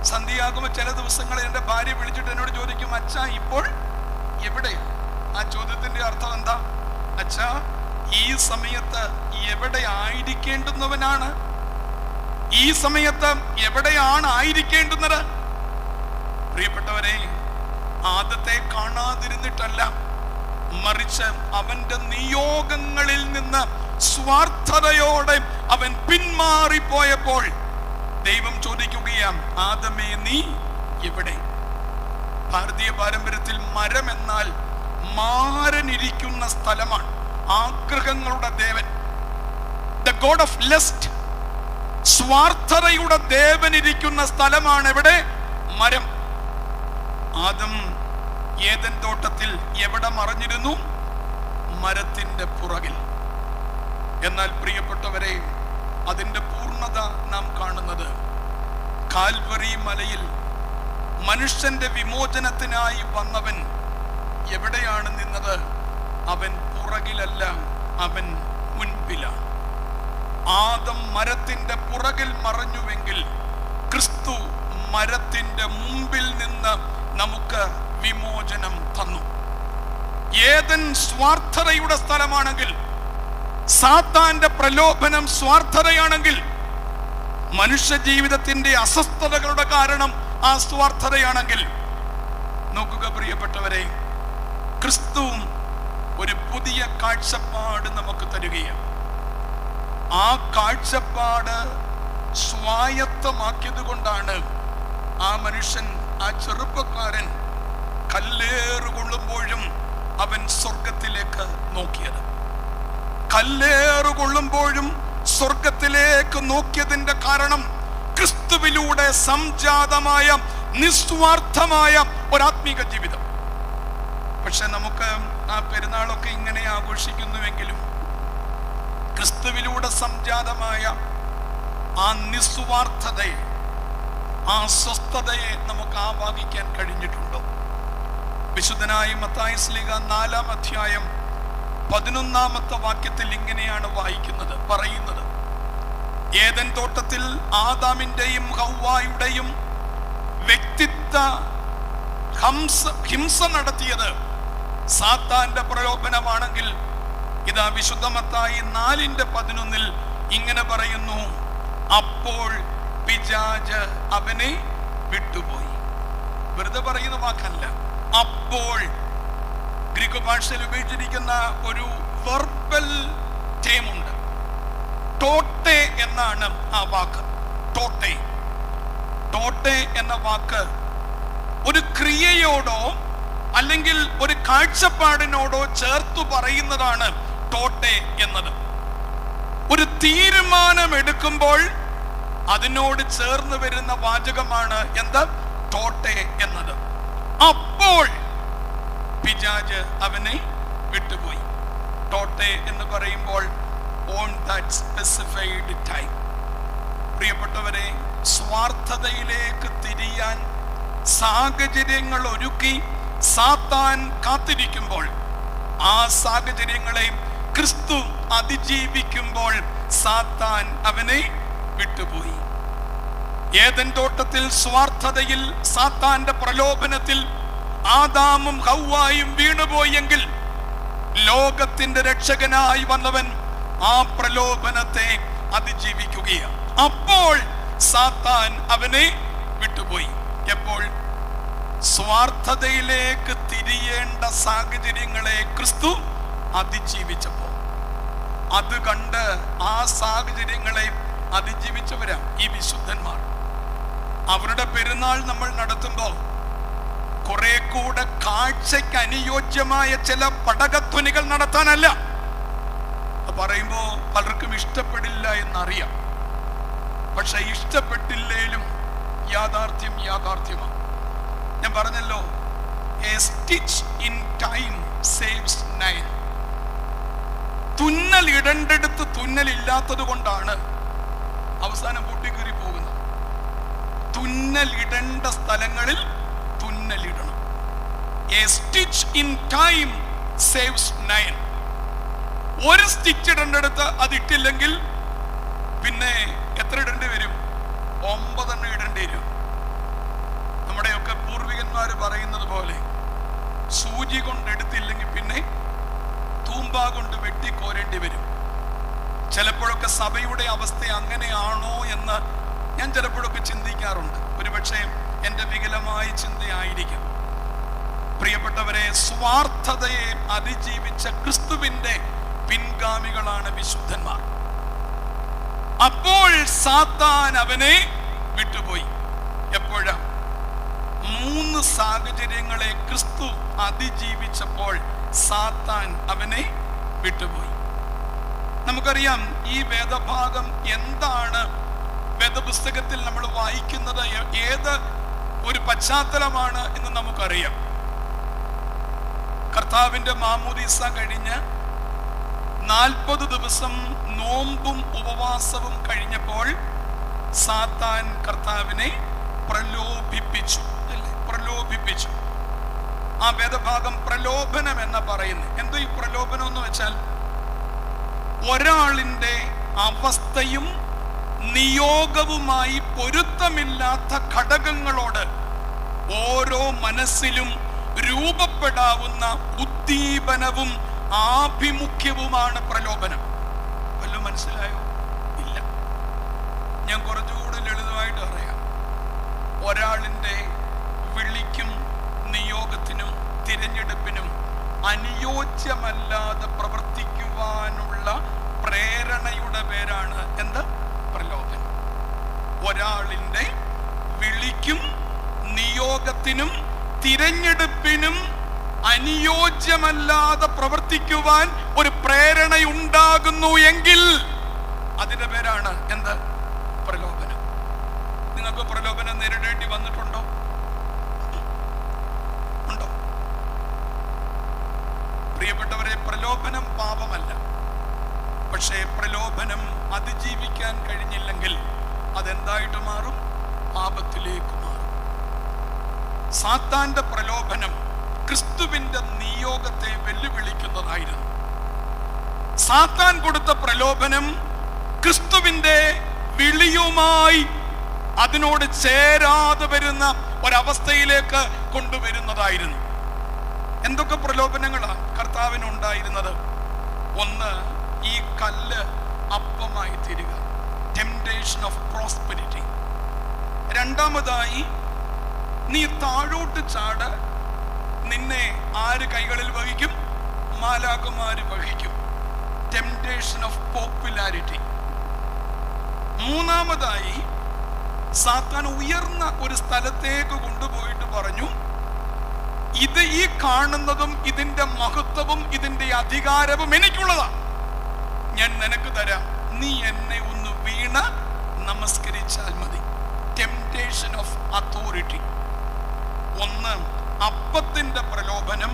സന്ധ്യയാകുമ്പോൾ ചില ദിവസങ്ങളിൽ എൻ്റെ ഭാര്യ വിളിച്ചിട്ട് എന്നോട് ചോദിക്കും, അച്ഛാ ഇപ്പോൾ എവിടെയാ? ആ ചോദ്യത്തിന്റെ അർത്ഥം എന്താ? അച്ഛാ ഈ സമയത്ത് എവിടെ ആയിരിക്കേണ്ടുന്നവനാണ്? ഈ സമയത്ത് എവിടെയാണ് ആയിരിക്കേണ്ടുന്നത്? പ്രിയപ്പെട്ടവരെ, ആദത്തെ കാണാതിരുന്നിട്ടല്ല, മറിച്ച് അവന്റെ നിയോഗങ്ങളിൽ നിന്ന് സ്വാർത്ഥതയോടെ അവൻ പിന്മാറിപ്പോയപ്പോൾ ദൈവം ചോദിക്കുകയാണ്, ആദമേ നീ എവിടെ? ഭാരതീയ പാരമ്പര്യത്തിൽ മരം എന്നാൽ മാരനിരിക്കുന്ന സ്ഥലമാണ്. ആഗ്രഹങ്ങളുടെ ദേവൻ, ദ ഗോഡ് ഓഫ് ലെസ്റ്റ്, സ്വാർത്ഥതയുടെ ദേവൻ ഇരിക്കുന്ന സ്ഥലമാണ് എവിടെ? മരം. ആദം ഏദൻ തോട്ടത്തിൽ എവിടെ മറഞ്ഞിരുന്നു? മരത്തിന്റെ പുറകിൽ. എന്നാൽ പ്രിയപ്പെട്ടവരെ, അതിന്റെ പൂർണ്ണത നാം കാണുന്നത് കാൽവറി മലയിൽ മനുഷ്യന്റെ വിമോചനത്തിനായി വന്നവൻ എവിടെയാണ് നിന്നത്? അവൻ പുറകിലല്ല, അവൻ മുൻപിലാണ്. ആദം മരത്തിന്റെ പുറകിൽ മറഞ്ഞുവെങ്കിൽ ക്രിസ്തു മരത്തിന്റെ മുമ്പിൽ നിന്ന് നമുക്ക് വിമോചനം തന്നു. ഏദൻ സ്വാർത്ഥതയുടെ സ്ഥലമാണെങ്കിൽ, സാത്താന്റെ പ്രലോഭനം സ്വാർത്ഥതയാണെങ്കിൽ, മനുഷ്യ ജീവിതത്തിന്റെ അസ്വസ്ഥതകളുടെ കാരണം ആ സ്വാർത്ഥതയാണെങ്കിൽ, നോക്കുക പ്രിയപ്പെട്ടവരെ, ക്രിസ്തുവും ഒരു പുതിയ കാഴ്ചപ്പാട് നമുക്ക് തരികയാണ്. ആ കാഴ്ചപ്പാട് സ്വായത്തമാക്കിയത് കൊണ്ടാണ് ആ മനുഷ്യൻ, ആ ചെറുപ്പക്കാരൻ കല്ലേറുകൊള്ളുമ്പോഴും അവൻ സ്വർഗത്തിലേക്ക് നോക്കിയത്. കല്ലേറുകൊള്ളുമ്പോഴും സ്വർഗത്തിലേക്ക് നോക്കിയതിന്റെ കാരണം ക്രിസ്തുവിലൂടെ സംജാതമായ നിസ്വാർത്ഥമായ ഒരാത്മീക ജീവിതം. പക്ഷെ നമുക്ക് ആ പെരുന്നാളൊക്കെ ഇങ്ങനെ ആഘോഷിക്കുന്നുവെങ്കിലും ക്രിസ്തുവിലൂടെ സംജാതമായ ആ നിസ്വാർത്ഥതയെ, ആ സ്വസ്ഥതയെ നമുക്ക് ആവാഹിക്കാൻ കഴിഞ്ഞിട്ടുണ്ടോ? വിശുദ്ധനായ മത്തായി ശ്ലീഹ 4-ാം അധ്യായം 11-ാമത്തെ വാക്യത്തിൽ ഇങ്ങനെയാണ് വായിക്കുന്നത്, പറയുന്നത്, ഏദൻ തോട്ടത്തിൽ ആദാമിന്റെയും ഹവ്വായുടെയും വ്യക്തിത്വ ഹിംസ നടത്തിയത് സാത്താന്റെ പ്രലോഭനമാണെങ്കിൽ, ഇതാ വിശുദ്ധ മത്തായി 4:11 ഇങ്ങനെ പറയുന്നു, അപ്പോൾ പിശാച് അവനെ വിട്ടുപോയി. വെറുതെ പറയുന്ന വാക്കല്ല, അപ്പോൾ. ഗ്രീക്ക് ഭാഷയിൽ ഉപയോഗിച്ചിരിക്കുന്ന ഒരു വെർബൽ ടേമുണ്ട്, ടോട്ടെ എന്നാണ് ആ വാക്ക്. ടോട്ടെ, ടോട്ടെ എന്ന വാക്ക് ഒരു ക്രിയയോടോ അല്ലെങ്കിൽ ഒരു കാഴ്ചപ്പാടിനോടോ ചേർത്തു പറയുന്നതാണ് ടോട്ടെ എന്നത്. ഒരു തീരുമാനം എടുക്കുമ്പോൾ അതിനോട് ചേർന്ന് വരുന്ന വാചകമാണ് എന്ത്? ടോട്ടെ എന്നത്. അപ്പോൾ പിശാച് അവനെ വിട്ടുപോയി. ടോട്ടെ എന്ന് പറയുമ്പോൾ ഓൺ ദാറ്റ് സ്പെസിഫൈഡ് ടൈം. പ്രിയപ്പെട്ടവരെ, സ്വാർത്ഥതയിലേക്ക് തിരിയാൻ സാഹചര്യങ്ങൾ ഒരുക്കി സാത്താൻ കാത്തിരിക്കുമ്പോൾ, ആ സാഹചര്യങ്ങളെ ക്രിസ്തു അതിജീവിക്കുമ്പോൾ സാത്താൻ അവനെ വിട്ടുപോയി. ഏദൻ തോട്ടത്തിൽ സ്വാർത്ഥതയിൽ, സാത്താന്റെ പ്രലോഭനത്തിൽ ആദാമും ഹവ്വായും വീണുപോയെങ്കിൽ, ലോകത്തിന്റെ രക്ഷകനായി വന്നവൻ ആ പ്രലോഭനത്തെ അതിജീവിക്കുകയാണ്. അപ്പോൾ സാത്താൻ അവനെ വിട്ടുപോയി. എപ്പോൾ? സ്വാർത്ഥതയിലേക്ക് തിരിയേണ്ട സാഹചര്യങ്ങളെ ക്രിസ്തു അതിജീവിച്ചപ്പോൾ. അത് കണ്ട് ആ സാഹചര്യങ്ങളെ അതിജീവിച്ചവരാ ഈ വിശുദ്ധന്മാർ. അവരുടെ പെരുന്നാൾ നമ്മൾ നടത്തുമ്പോൾ കുറെ കൂടെ കാഴ്ചയ്ക്ക് അനുയോജ്യമായ ചില പടകധ്വനികൾ നടത്താനല്ല. പറയുമ്പോൾ പലർക്കും ഇഷ്ടപ്പെടില്ല എന്നറിയാം. പക്ഷെ ഇഷ്ടപ്പെട്ടില്ലേലും യാഥാർത്ഥ്യം യാഥാർത്ഥ്യമാണ്. ഞാൻ പറഞ്ഞല്ലോ, A stitch in time saves 9. തുന്നൽ ഇടണ്ടെടുത്ത് തുന്നലില്ലാത്തത് കൊണ്ടാണ് അവസാനം പൊട്ടിക്കേറി പോകുന്നത്. തുന്നൽ ഇടേണ്ട സ്ഥലങ്ങളിൽ തുന്നലിടണം. A stitch in time saves 9. ഒരു സ്റ്റിച്ച് ഇടേണ്ടടുത്ത് അത് ഇട്ടില്ലെങ്കിൽ പിന്നെ എത്ര ഇടേണ്ടി വരും? 9 ഇടേണ്ടി വരും. നമ്മുടെയൊക്കെ പൂർവികന്മാർ പറയുന്നത് പോലെ സൂചി കൊണ്ട് എടുത്തില്ലെങ്കിൽ പിന്നെ തൂമ്പ കൊണ്ട് വെട്ടിക്കോരേണ്ടി വരും. ചിലപ്പോഴൊക്കെ സഭയുടെ അവസ്ഥ അങ്ങനെയാണോ എന്ന് ഞാൻ ചിലപ്പോഴൊക്കെ ചിന്തിക്കാറുണ്ട്. ഒരുപക്ഷെ എൻ്റെ വികലമായ ചിന്തയായിരിക്കും. പ്രിയപ്പെട്ടവരെ, സ്വാർത്ഥതയെ അതിജീവിച്ച ക്രിസ്തുവിന്റെ പിൻഗാമികളാണ് വിശുദ്ധന്മാർ. അപ്പോൾ സാത്താൻ അവനെ വിട്ടുപോയി. എപ്പോഴാ? 3 സാഹചര്യങ്ങളെ ക്രിസ്തു അതിജീവിച്ചപ്പോൾ സാത്താൻ അവനെ വിട്ടുപോയി. നമുക്കറിയാം ഈ വേദഭാഗം എന്താണ് വേദപുസ്തകത്തിൽ നമ്മൾ വായിക്കുന്നത്, ഏത് ഒരു പശ്ചാത്തലമാണ് എന്ന് നമുക്കറിയാം. കർത്താവിന്റെ മാമോദീസ കഴിഞ്ഞ് 40 ദിവസം നോമ്പും ഉപവാസവും കഴിഞ്ഞപ്പോൾ സാത്താൻ കർത്താവിനെ പ്രലോഭിപ്പിച്ചു. ആ വേദഭാഗം പ്രലോഭനം എന്ന് പറയുന്നത്. എന്തോ ഈ പ്രലോഭനം എന്ന് വെച്ചാൽ, ഒരാളിന്റെ അവസ്ഥയും നിയോഗവുമായി പൊരുത്തമില്ലാത്ത ഘടകങ്ങളോട് ഓരോ മനസ്സിലും രൂപപ്പെടാവുന്ന ഉദ്ദീപനവും ആഭിമുഖ്യവുമാണ് പ്രലോഭനം. വല്ലതും മനസ്സിലായോ? ഇല്ല. ഞാൻ കുറച്ചുകൂടി ലളിതമായിട്ട് പറയാം. ഒരാളിന്റെ വിളിക്കും നിയോഗത്തിനും തിരഞ്ഞെടുപ്പിനും അനുയോജ്യമല്ലാതെ പ്രവർത്തിക്കുവാനുള്ള പ്രേരണയുടെ പേരാണ് എന്ത്? പ്രലോഭനം. ഒരാളിന്റെ വിളിക്കും നിയോഗത്തിനും തിരഞ്ഞെടുപ്പിനും അനുയോജ്യമല്ലാതെ പ്രവർത്തിക്കുവാൻ ഒരു പ്രേരണയുണ്ടാകുന്നു എങ്കിൽ അതിന്റെ പേരാണ് എന്ത്? പ്രലോഭനം. നിങ്ങൾക്ക് പ്രലോഭനം നേരിടേണ്ടി വന്നിട്ടുണ്ടോ? ഉണ്ടോ? പ്രിയപ്പെട്ടവരെ, പ്രലോഭനം പാപമല്ല. പക്ഷേ പ്രലോഭനം അതിജീവിക്കാൻ കഴിഞ്ഞില്ലെങ്കിൽ അതെന്തായിട്ട് മാറും? പാപത്തിലേക്ക് മാറും. സാത്താന്റെ പ്രലോഭനം ക്രിസ്തുവിന്റെ നിയോഗത്തെ വെല്ലുവിളിക്കുന്നതായിരുന്നു. സാത്താൻ കൊടുത്ത പ്രലോഭനം ക്രിസ്തുവിന്റെ വിളിയുമായി അതിനോട് ചേരാതെ വരുന്ന ഒരവസ്ഥയിലേക്ക് കൊണ്ടുവരുന്നതായിരുന്നു. എന്തൊക്കെ പ്രലോഭനങ്ങളാണ് കർത്താവിനുണ്ടായിരുന്നത്? ഒന്ന്, ഈ കല്ല് അപ്പമായി തീരുക, ടെംപ്റ്റേഷൻ ഓഫ് പ്രോസ്പെരിറ്റി. രണ്ടാമതായി, നീ താഴോട്ട് ചാട്, നിന്നെ ആര് കൈകളിൽ വഹിക്കും? മാലാഖമാര് വഹിക്കും, ടെംപ്റ്റേഷൻ ഓഫ് പോപ്പുലാരിറ്റി. മൂന്നാമതായി, സാത്താൻ ഉയർന്ന ഒരു സ്ഥലത്തേക്ക് കൊണ്ടുപോയിട്ട് പറഞ്ഞു, ഇത് ഈ കാണുന്നതും ഇതിന്റെ മഹത്വവും ഇതിന്റെ അധികാരവും എനിക്കുള്ളതാ, ഞാൻ നിനക്ക് തരാം, നീ എന്നെ ഒന്ന് വീണ് നമസ്കരിച്ചാൽ മതി. Temptation of authority. ഒന്ന്, അപ്പത്തിന്റെ പ്രലോഭനം.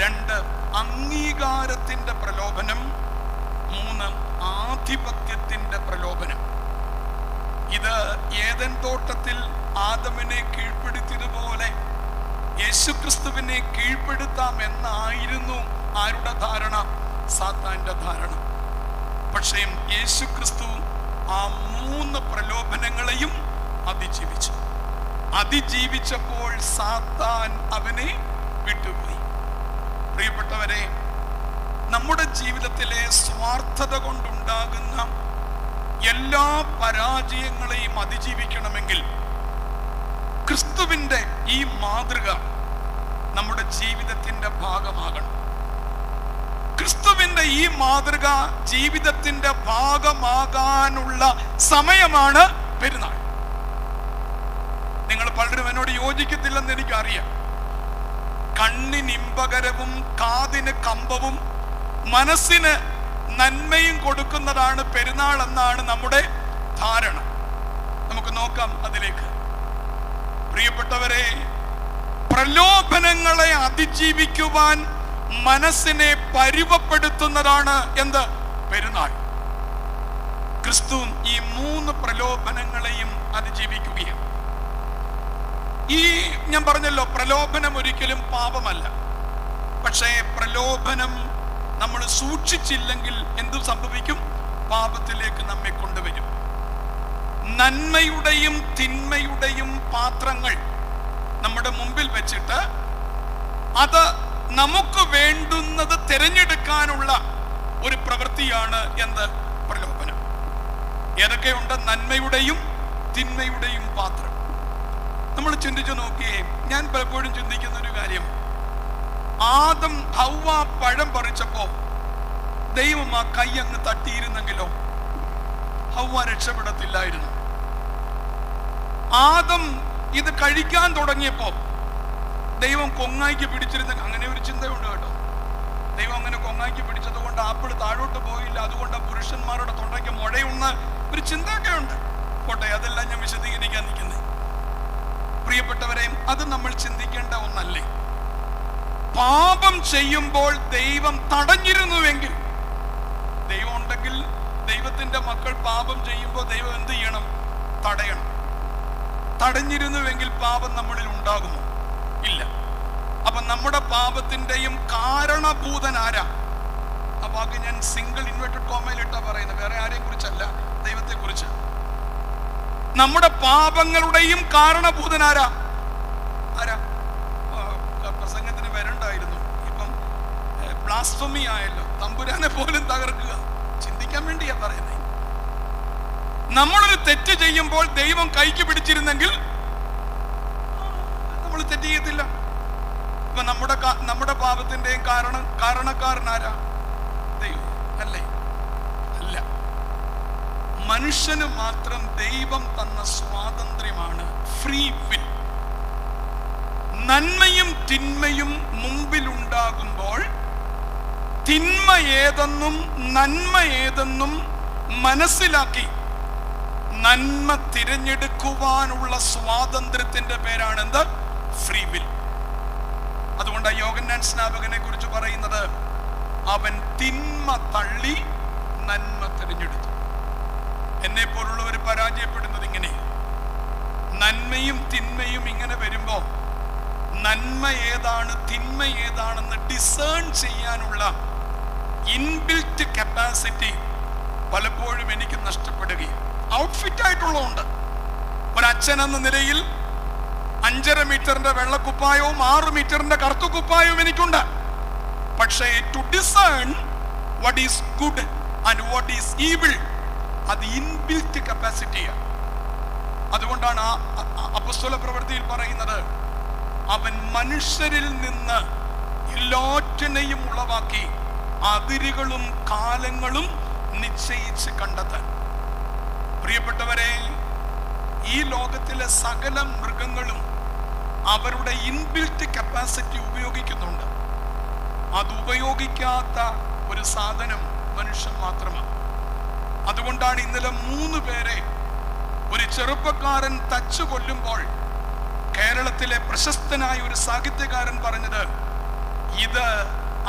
രണ്ട്, അംഗീകാരത്തിന്റെ പ്രലോഭനം. മൂന്ന്, ആധിപത്യത്തിന്റെ പ്രലോഭനം. ഇത് ഏദൻ തോട്ടത്തിൽ ആദമിനെ കീഴ്പ്പെടുത്തിയതുപോലെ യേശുക്രിസ്തുവിനെ കീഴ്പ്പെടുത്താം എന്നായിരുന്നു ആരുടെ ധാരണ? സാത്താന്റെ ധാരണ. പക്ഷേ യേശുക്രിസ്തു ആ 3 പ്രലോഭനങ്ങളെയും അതിജീവിച്ചു. അതിജീവിച്ചപ്പോൾ സാത്താൻ അവനെ വിട്ടുപോയി. പ്രിയപ്പെട്ടവരെ, നമ്മുടെ ജീവിതത്തിലെ സ്വാർത്ഥത കൊണ്ടുണ്ടാകുന്ന എല്ലാ പരാജയങ്ങളെയും അതിജീവിക്കണമെങ്കിൽ ക്രിസ്തുവിന്റെ ഈ മാതൃക നമ്മുടെ ജീവിതത്തിന്റെ ഭാഗമാകണം. ക്രിസ്തുവിന്റെ ഈ മാതൃക ജീവിതത്തിന്റെ ഭാഗമാകാനുള്ള സമയമാണ് പെരുന്നാൾ. നിങ്ങൾ പലരും എന്നോട് യോജിക്കത്തില്ലെന്ന് എനിക്കറിയാം. കണ്ണിന് ഇമ്പകരവും കാതിന് കമ്പവും മനസ്സിന് നന്മയും കൊടുക്കുന്നതാണ് പെരുന്നാൾ എന്നാണ് നമ്മുടെ ധാരണ. നമുക്ക് നോക്കാം അതിലേക്ക്. പ്രിയപ്പെട്ടവരെ, പ്രലോഭനങ്ങളെ അതിജീവിക്കുവാൻ മനസ്സിനെ പരുവപ്പെടുത്തുന്നതാണ് എന്ത്? പെരുന്നാൾ. ക്രിസ്തു ഈ 3 പ്രലോഭനങ്ങളെയും അതിജീവിക്കുകയാണ്. ഈ ഞാൻ പറഞ്ഞല്ലോ, പ്രലോഭനം ഒരിക്കലും പാപമല്ല. പക്ഷേ പ്രലോഭനം നമ്മൾ സൂക്ഷിച്ചില്ലെങ്കിൽ എന്തു സംഭവിക്കും? പാപത്തിലേക്ക് നമ്മെ കൊണ്ടുവരും. നന്മയുടെയും തിന്മയുടെയും പാത്രങ്ങൾ നമ്മുടെ മുമ്പിൽ വെച്ചിട്ട് അത് നമുക്ക് വേണ്ടുന്നത് തിരഞ്ഞെടുക്കാനുള്ള ഒരു പ്രവൃത്തിയാണ് എന്ത്? പ്രലോഭനം. ഏതൊക്കെയുണ്ട്? നന്മയുടെയും തിന്മയുടെയും പാത്രം. നമ്മൾ ചിന്തിച്ചു നോക്കിയേ. ഞാൻ പലപ്പോഴും ചിന്തിക്കുന്ന ഒരു കാര്യം, ആദം ഹവ്വ പഴം പറിച്ചപ്പോ ദൈവം ആ കൈ അങ്ങ് തട്ടിയിരുന്നെങ്കിലോ ഹവ്വ രക്ഷപ്പെടത്തില്ലായിരുന്നു. ആദം ഇത് കഴിക്കാൻ തുടങ്ങിയപ്പോ ദൈവം കൊങ്ങായിക്ക് പിടിച്ചിരുന്നെങ്കിൽ, അങ്ങനെ ഒരു ചിന്തയുണ്ട് കേട്ടോ. ദൈവം അങ്ങനെ കൊങ്ങായിക്ക് പിടിച്ചത് കൊണ്ട് ആപ്പിൾ താഴോട്ട് പോയില്ല, അതുകൊണ്ട് ആ പുരുഷന്മാരുടെ തൊണ്ടയ്ക്ക് മുഴയുന്ന ഒരു ചിന്തയൊക്കെ ഉണ്ട്. പോട്ടെ, അതെല്ലാം ഞാൻ വിശദീകരിക്കാൻ നിൽക്കുന്നത്. പ്രിയപ്പെട്ടവരെ, അത് നമ്മൾ ചിന്തിക്കേണ്ട ഒന്നല്ലേ? പാപം ചെയ്യുമ്പോൾ ദൈവം തടഞ്ഞിരുന്നുവെങ്കിൽ, ദൈവം ഉണ്ടെങ്കിൽ ദൈവത്തിന്റെ മക്കൾ പാപം ചെയ്യുമ്പോൾ ദൈവം എന്ത് ചെയ്യണം? തടയണം. തടഞ്ഞിരുന്നുവെങ്കിൽ പാപം നമ്മളിൽ ഉണ്ടാകുമോ? ഇല്ല. അപ്പൊ നമ്മുടെ പാപത്തിന്റെയും കാരണഭൂതനാരാ? ആ വാക്ക് ഞാൻ സിംഗിൾ ഇൻവെർട്ടഡ് കോമയിലിട്ടാ പറയുന്നത്, വേറെ ആരെയും കുറിച്ചല്ല, ദൈവത്തെ കുറിച്ച്. നമ്മുടെ പാപങ്ങളുടെയും കാരണഭൂതനാരാ? ആരാ? പ്രസംഗത്തിന് വരണ്ടായിരുന്നു, ഇപ്പം ബ്ലാസ്ഫമി ആയല്ലോ. തമ്പുരാനെ പോലും തകർക്കുക. ചിന്തിക്കാൻ വേണ്ടിയാ പറയുന്നത്. നമ്മളൊരു തെറ്റ് ചെയ്യുമ്പോൾ ദൈവം കൈക്ക് പിടിച്ചിരുന്നെങ്കിൽ നമ്മൾ തെറ്റ് ചെയ്യത്തില്ല. ഇപ്പൊ നമ്മുടെ പാപത്തിന്റെയും കാരണക്കാരനാരാ? ദൈവം അല്ലേ? അല്ല. മനുഷ്യന് മാത്രം ദൈവം തന്ന സ്വാതന്ത്ര്യമാണ് ഫ്രീ വിൽ. നന്മയും തിന്മയും മുമ്പിലുണ്ടാകുമ്പോൾ തിന്മ ഏതെന്നും നന്മ ഏതെന്നും മനസ്സിലാക്കി നന്മ തിരഞ്ഞെടുക്കുവാനുള്ള സ്വാതന്ത്ര്യത്തിന്റെ പേരാണ് എന്ത്? Free will. അതുകൊണ്ട് യോഹന്നാൻ സ്നാപകനെ കുറിച്ച് പറയുന്നത്, അവൻ തിന്മ തള്ളി നന്മ തിരഞ്ഞെടുത്തു. എന്നെ പോലുള്ളവർ പരാജയപ്പെടുന്നത് ഇങ്ങനെ. നന്മയും തിന്മയും ഇങ്ങനെ വരുമ്പോ നന്മ ഏതാണ് തിന്മ ഏതാണെന്ന് ഡിസേൺ ചെയ്യാനുള്ള ഇൻബിൽറ്റ് കപ്പാസിറ്റി പലപ്പോഴും എനിക്ക് നഷ്ടപ്പെടുകയും ഔട്ട്ഫിറ്റ് ആയിട്ടുള്ളതുണ്ട്. ഒരച്ഛൻ എന്ന നിലയിൽ 5.5 മീറ്ററിന്റെ വെള്ളക്കുപ്പായവും 6 മീറ്ററിന്റെ കറുത്തുക്കുപ്പായവും എനിക്കുണ്ട്. പക്ഷേ to discern what is good and what is evil, അത് ഇൻബിൽറ്റ് കപ്പാസിറ്റിയാണ്. അതുകൊണ്ടാണ് അപ്പോസ്തല പ്രവൃത്തിയിൽ പറയുന്നത്, അവൻ മനുഷ്യരിൽ നിന്ന് എല്ലാറ്റിനെയും ഉളവാക്കി അതിരുകളും കാലങ്ങളും നിശ്ചയിച്ച് കണ്ടെത്താൻ. പ്രിയപ്പെട്ടവരെ, ഈ ലോകത്തിലെ സകല മൃഗങ്ങളും അവരുടെ ഇൻബിൽറ്റ് കപ്പാസിറ്റി ഉപയോഗിക്കുന്നുണ്ട്. അത് ഉപയോഗിക്കാത്ത ഒരു സാധനം മനുഷ്യൻ മാത്രമാണ്. അതുകൊണ്ടാണ് ഇന്നലെ 3 പേരെ ഒരു ചെറുപ്പക്കാരൻ തച്ചു കൊല്ലുമ്പോൾ കേരളത്തിലെ പ്രശസ്തനായ ഒരു സാഹിത്യകാരൻ പറഞ്ഞത്, ഇത്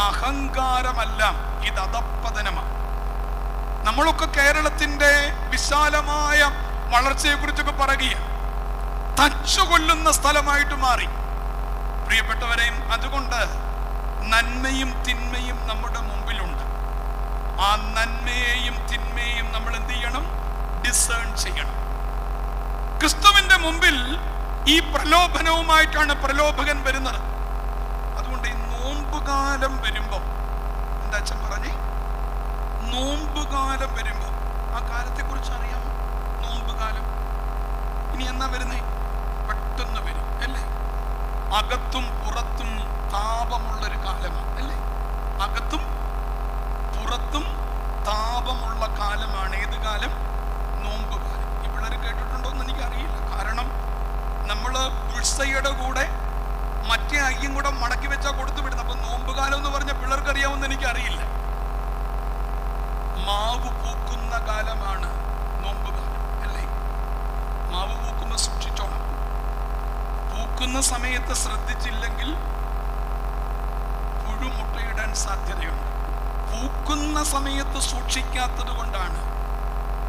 അഹങ്കാരമല്ല, ഇത് അധപ്പതനമാണ്. നമ്മളൊക്കെ കേരളത്തിന്റെ വിശാലമായ വളർച്ചയെ കുറിച്ചൊക്കെ പറയുകയാണ്. തച്ചുകൊല്ലുന്ന സ്ഥലമായിട്ട് മാറി. പ്രിയപ്പെട്ടവരെയും, അതുകൊണ്ട് നന്മയും തിന്മയും നമ്മുടെ മുമ്പിലുണ്ട്. ആ നന്മയെയും തിന്മയെയും നമ്മൾ എന്ത് ചെയ്യണം? ഡിസേൺ ചെയ്യണം. ക്രിസ്തുവിന്റെ മുമ്പിൽ ഈ പ്രലോഭനവുമായിട്ടാണ് പ്രലോഭകൻ വരുന്നത്. അതുകൊണ്ട് ഈ നോമ്പുകാലം വരുമ്പോ, എന്താ അച്ഛൻ പറഞ്ഞേ? നോമ്പുകാലം വരുമ്പോ, ആ കാലത്തെ കുറിച്ച് അറിയാമോ? നോമ്പുകാലം ഇനി എന്നാ വരുന്നേ? പെട്ടെന്ന് വരും അല്ലേ? അകത്തും പുറത്തും താപമുള്ളൊരു കാലമാണ് അല്ലേ? അകത്തും പുറത്തും താപമുള്ള കാലമാണ്. ഏത് കാലം? നോമ്പുകാലം. ഈ പിള്ളേർ കേട്ടിട്ടുണ്ടോ എന്ന് എനിക്കറിയില്ല. കാരണം നമ്മള് ഉത്സയുടെ കൂടെ മറ്റേ അയ്യും കൂടെ മടക്കി വെച്ചാൽ കൊടുത്തു വിടുന്നത്. അപ്പൊ നോമ്പുകാലം എന്ന് പറഞ്ഞ പിള്ളേർക്ക് അറിയാമെന്ന് എനിക്കറിയില്ല. മാവ് പൂക്കുന്ന കാലമാണ് നോമ്പുകാലം അല്ലേ? മാവ് പൂക്കുമ്പോൾ സൂക്ഷിച്ചോണം. പൂക്കുന്ന സമയത്ത് ശ്രദ്ധിച്ചില്ലെങ്കിൽ പുഴു മുട്ടയിടാൻ സാധ്യതയുണ്ട്. പൂക്കുന്ന സമയത്ത് സൂക്ഷിക്കാത്തത് കൊണ്ടാണ്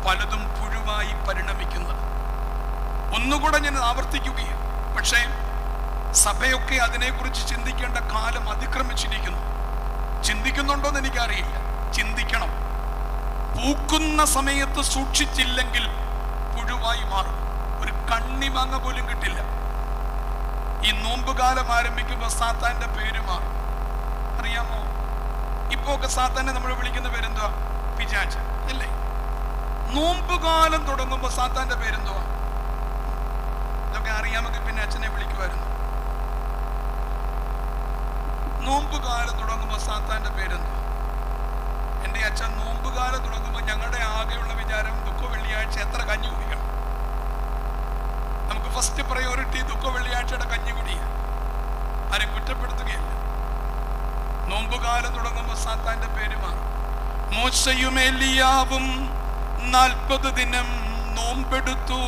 പലതും പുഴുവായി പരിണമിക്കുന്നത്. ഒന്നുകൂടെ ഞാൻ ആവർത്തിക്കുകയാണ്. പക്ഷേ സഭയൊക്കെ അതിനെക്കുറിച്ച് ചിന്തിക്കേണ്ട കാലം അതിക്രമിച്ചിരിക്കുന്നു. ചിന്തിക്കുന്നുണ്ടോന്ന് എനിക്കറിയില്ല. ചിന്തിക്കണം. പൂക്കുന്ന സമയത്ത് സൂക്ഷിച്ചില്ലെങ്കിൽ പുഴുവായി മാറും. ഒരു കണ്ണിമാങ്ങ പോലും കിട്ടില്ല. ഈ നോമ്പുകാലം ആരംഭിക്കുമ്പോൾ സാത്താന്റെ പേര് മാറും. അറിയാമോ? ഇപ്പൊ ഒക്കെ സാത്താനെ നമ്മൾ വിളിക്കുന്ന പേരെന്തുവാ? പിശാച് അല്ലേ? നോമ്പുകാലം തുടങ്ങുമ്പോൾ സാത്താന്റെ പേരെന്തുവാ? ഇതൊക്കെ അറിയാമെങ്കിൽ പിന്നെ അച്ഛനെ വിളിക്കുമായിരുന്നു. നോമ്പുകാലം തുടങ്ങുമ്പോൾ സാത്താന്റെ പേരെന്തുവാ? എൻ്റെ അച്ഛൻ നോമ്പുകാലം തുടങ്ങുമ്പോൾ ഞങ്ങളുടെ ആകെയുള്ള വിചാരം ദുഃഖ വെള്ളിയാഴ്ച എത്ര കഞ്ഞി കുടിക്കണം. നമുക്ക് ഫസ്റ്റ് പ്രയോറിറ്റി ദുഃഖ വെള്ളിയാഴ്ചയുടെ കഞ്ഞി കുടിയാണ്. ആരും കുറ്റപ്പെടുത്തുകയല്ല. നോമ്പുകാലം തുടങ്ങുമ്പോൾ സാത്താന്റെ പേര് മാറും. മോശയും എലിയാവും 40 ദിനം നോമ്പെടുത്തു,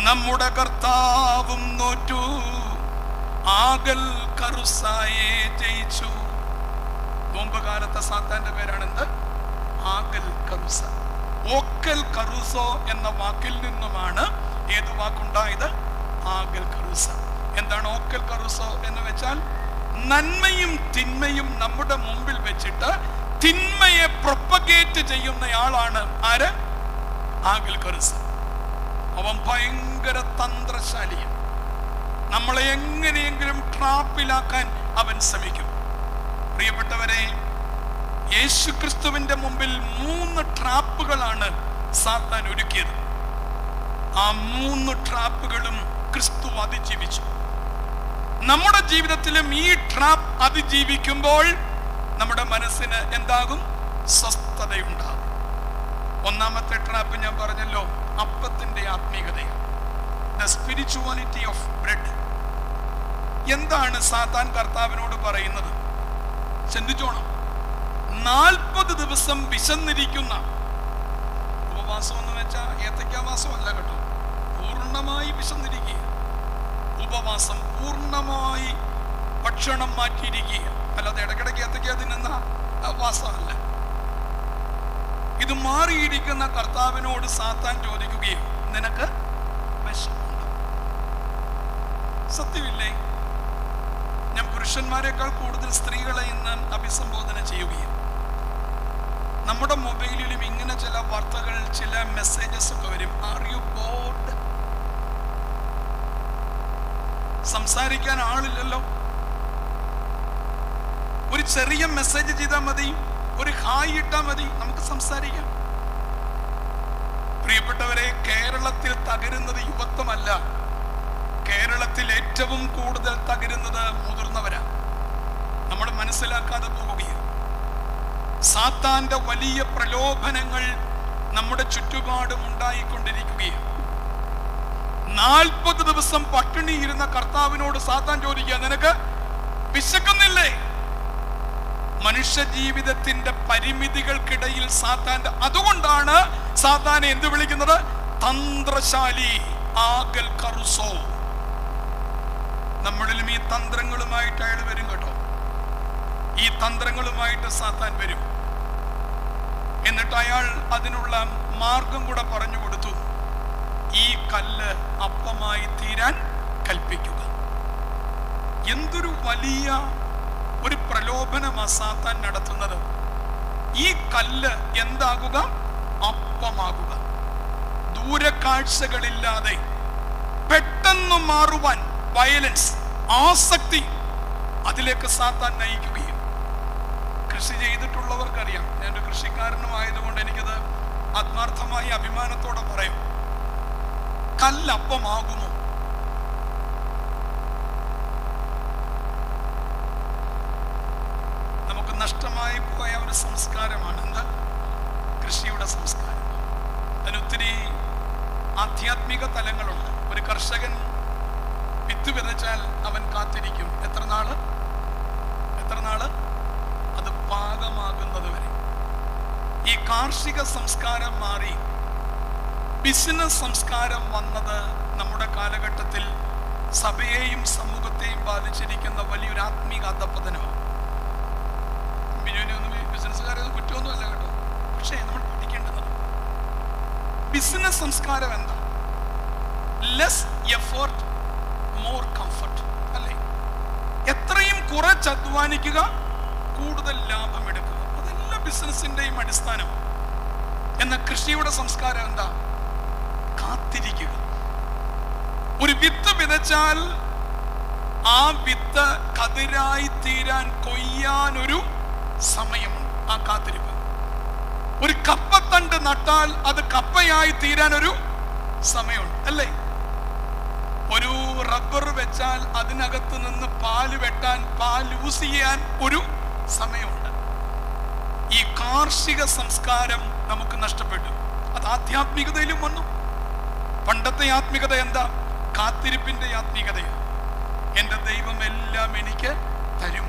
നമ്മുടെ കർത്താവും നോറ്റു, ആകൽ കറുസായെ ജയിച്ചു. നോമ്പുകാലത്തെ സാത്താന്റെ പേരാണെന്ത്? ആകൽ കറുസ. ഓക്കൽ കറുസോ എന്ന വാക്കിൽ നിന്നുമാണ് ഏത് വാക്കുണ്ടായത്? ആകൽ കറുസ. എന്താണ് ഓക്കൽ കറുസോ എന്ന് വെച്ചാൽ? നന്മയും തിന്മയും നമ്മുടെ മുമ്പിൽ വെച്ചിട്ട് തിന്മയെ പ്രൊപ്പഗേറ്റ് ചെയ്യുന്നയാളാണ് ആര്? ആകൽ കറുസ. അവൻ ഭയങ്കര തന്ത്രശാലിയാണ്. നമ്മളെ എങ്ങനെയെങ്കിലും ട്രാപ്പിലാക്കാൻ അവൻ ശ്രമിക്കും. പ്രിയപ്പെട്ടവരെ, യേശുക്രിസ്തുവിന്റെ മുമ്പിൽ 3 ട്രാപ്പുകളാണ് സാത്താൻ ഒരുക്കിയത്. ആ 3 ട്രാപ്പുകളും ക്രിസ്തു അതിജീവിച്ചു. നമ്മുടെ ജീവിതത്തിലും ഈ ട്രാപ്പ് അതിജീവിക്കുമ്പോൾ നമ്മുടെ മനസ്സിന് എന്താകും? സ്വസ്ഥതയുണ്ടാകും. ഒന്നാമത്തെ ട്രാപ്പ് ഞാൻ പറഞ്ഞല്ലോ, അപ്പത്തിന്റെ ആത്മീയതയാണ്. The spirituality of bread. എന്താണ് സാത്താൻ കർത്താവിനോട് പറയുന്നത്? ചിന്തിച്ചോണം. 40 ദിവസം വിശന്നിരിക്കുന്ന ഉപവാസം എന്ന് വെച്ചാൽ ഏത്തയ്ക്കാവാസം അല്ല കേട്ടോ. പൂർണ്ണമായി വിശന്നിരിക്കുക. ഉപവാസം പൂർണ്ണമായി ഭക്ഷണം മാറ്റിയിരിക്കുക. അല്ലാതെ ഇടയ്ക്കിടയ്ക്ക് ഏത്തയ്ക്ക തിന്നുന്ന വാസമല്ല. ഇത് മാറിയിരിക്കുന്ന കർത്താവിനോട് സാത്താൻ ചോദിക്കുകയും, നിനക്ക് വിശപ്പുണ്ട്? സത്യമില്ലേ? ഞാൻ പുരുഷന്മാരെക്കാൾ കൂടുതൽ സ്ത്രീകളെ ഇന്ന് അഭിസംബോധന ചെയ്യുകയാണ്. നമ്മുടെ മൊബൈലിലും ഇങ്ങനെ ചില വാർത്തകൾ, ചില മെസ്സേജസ് ഒക്കെ വരും. Are you board? സംസാരിക്കാൻ ആളില്ലല്ലോ. ഒരു ചെറിയ മെസ്സേജ് ചെയ്താൽ മതി, ഒരു ഹായ് ഇട്ടാൽ മതി, നമുക്ക് സംസാരിക്കാം. പ്രിയപ്പെട്ടവരെ, കേരളത്തിൽ തകരുന്നത് യുവത്വമല്ല. കേരളത്തിൽ ഏറ്റവും കൂടുതൽ തകരുന്നത് മുതിർന്നവരാ. നമ്മൾ മനസ്സിലാക്കാതെ പോവുകയാണ്. സാത്താന്റെ വലിയ പ്രലോഭനങ്ങൾ നമ്മുടെ ചുറ്റുപാടും ഉണ്ടായിക്കൊണ്ടിരിക്കുകയാണ്. 40 ദിവസം പട്ടിണി ഇരുന്ന കർത്താവിനോട് സാത്താൻ ചോദിക്കുക, നിനക്ക് വിശക്കുന്നില്ലേ? മനുഷ്യ ജീവിതത്തിന്റെ പരിമിതികൾക്കിടയിൽ സാത്താന്റെ, അതുകൊണ്ടാണ് സാത്താനെ എന്ത് വിളിക്കുന്നത്? തന്ത്രശാലി, ആകൽ കറുസോ. നമ്മളിലും ഈ തന്ത്രങ്ങളുമായിട്ട് അയാൾ വരും കേട്ടോ. ഈ തന്ത്രങ്ങളുമായിട്ട് സാത്താൻ വരും. എന്നിട്ട് അയാൾ അതിനുള്ള മാർഗം കൂടെ പറഞ്ഞു കൊടുത്തു. ഈ കല്ല് അപ്പമായി തീരാൻ കൽപ്പിക്കുക. എന്തൊരു വലിയ ഒരു പ്രലോഭനമാ സാത്താൻ നടത്തുന്നത്. ഈ കല്ല് എന്താകുക? അപ്പമാകുക. ദൂരക്കാഴ്ചകളില്ലാതെ പെട്ടെന്ന് മാറുവാൻ വയലൻസ്, ആസക്തി, അതിലേക്ക് സാത്താൻ നയിക്കുകയും. കൃഷി ചെയ്തിട്ടുള്ളവർക്കറിയാം. ഞാനൊരു കൃഷിക്കാരനും ആയതുകൊണ്ട് എനിക്കത് ആത്മാർത്ഥമായി അഭിമാനത്തോടെ പറയും. കല്ലപ്പമാകുമോ? നമുക്ക് നഷ്ടമായി പോയ ഒരു സംസ്കാരമാണ് എന്ത്? കൃഷിയുടെ സംസ്കാരം. അതിനൊത്തിരി ആധ്യാത്മിക തലങ്ങളുണ്ട്. ഒരു കർഷകൻ വിത്ത് വിതച്ചാൽ അവൻ കാത്തിരിക്കും. എത്ര നാള്? അത് പാകമാകുന്നത് വരെ. ഈ കാർഷിക സംസ്കാരം മാറി ബിസിനസ് സംസ്കാരം വന്നത് നമ്മുടെ കാലഘട്ടത്തിൽ സഭയെയും സമൂഹത്തെയും ബാധിച്ചിരിക്കുന്ന വലിയൊരു ആത്മീക അധപ്പതനമാണ്. ബിസിനസ്സുകാരെ കുറ്റമൊന്നുമല്ല കേട്ടോ, പക്ഷേ നമ്മൾ പഠിക്കേണ്ടതാണ് ബിസിനസ് സംസ്കാരം എന്താ? ലെസ് എഫേർട്ട് മോർ കംഫർട്ട് അല്ലേ? എത്രയും കുറച്ച് അധ്വാനിക്കുക, കൂടുതൽ ലാഭം എടുക്കുക. അതല്ല ബിസിനസിന്റെയും അടിസ്ഥാനം. എന്ന കൃഷിയുടെ സംസ്കാരം എന്താ? കാത്തിരിക്കുക. ഒരു വിത്ത് വിതച്ചാൽ ആ വിത്ത് കതിരായി തീരാൻ കൊയ്യാൻ ഒരു സമയമുണ്ട്, ആ കാത്തിരിപ്പ്. ഒരു കപ്പത്തണ്ട് നട്ടാൽ അത് കപ്പയായി തീരാൻ ഒരു സമയമുണ്ട് അല്ലേ? ഒരു റബ്ബർ വെച്ചാൽ അതിനകത്ത് നിന്ന് പാല് വെട്ടാൻ, പാൽ യൂസ് ചെയ്യാൻ ഒരു സമയമുണ്ട്. ഈ കാർഷിക സംസ്കാരം നമുക്ക് നഷ്ടപ്പെട്ടു. അത് ആധ്യാത്മികതയിലും വന്നു. പണ്ടത്തെ ആത്മീകത എന്താ? കാത്തിരിപ്പിന്റെ ആത്മീകതയാണ്. എൻ്റെ ദൈവം എല്ലാം എനിക്ക് തരും,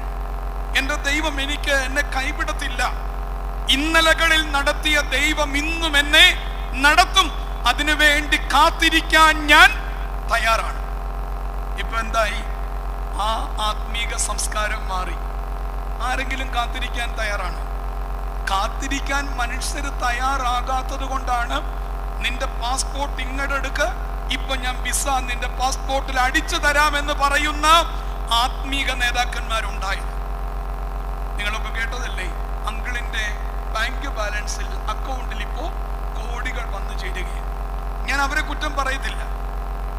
എൻ്റെ ദൈവം എന്നെ കൈവിടത്തില്ല, ഇന്നലകളിൽ നടത്തിയ ദൈവം ഇന്നും എന്നെ നടത്തും, അതിനുവേണ്ടി കാത്തിരിക്കാൻ ഞാൻ തയ്യാറാണ്. ഇപ്പൊ എന്തായി? ആ ആത്മീക സംസ്കാരം മാറി. ആരെങ്കിലും കാത്തിരിക്കാൻ തയ്യാറാണ്? കാത്തിരിക്കാൻ മനുഷ്യർ തയ്യാറാകാത്തത് കൊണ്ടാണ് നിന്റെ പാസ്പോർട്ട് ഇങ്ങോട്ടെടുക്ക്, ഇപ്പൊ ഞാൻ വിസ നിന്റെ പാസ്പോർട്ടിൽ അടിച്ചു തരാമെന്ന് പറയുന്ന ആത്മീക നേതാക്കന്മാരുണ്ടായത്. നിങ്ങളൊക്കെ കേട്ടതല്ലേ? അങ്കിളിന്റെ ബാങ്ക് ബാലൻസിൽ, അക്കൗണ്ടിൽ ഇപ്പോ കോടികൾ വന്നു ചേരുകയാണ്. ഞാൻ അവരെ കുറ്റം പറയത്തില്ല,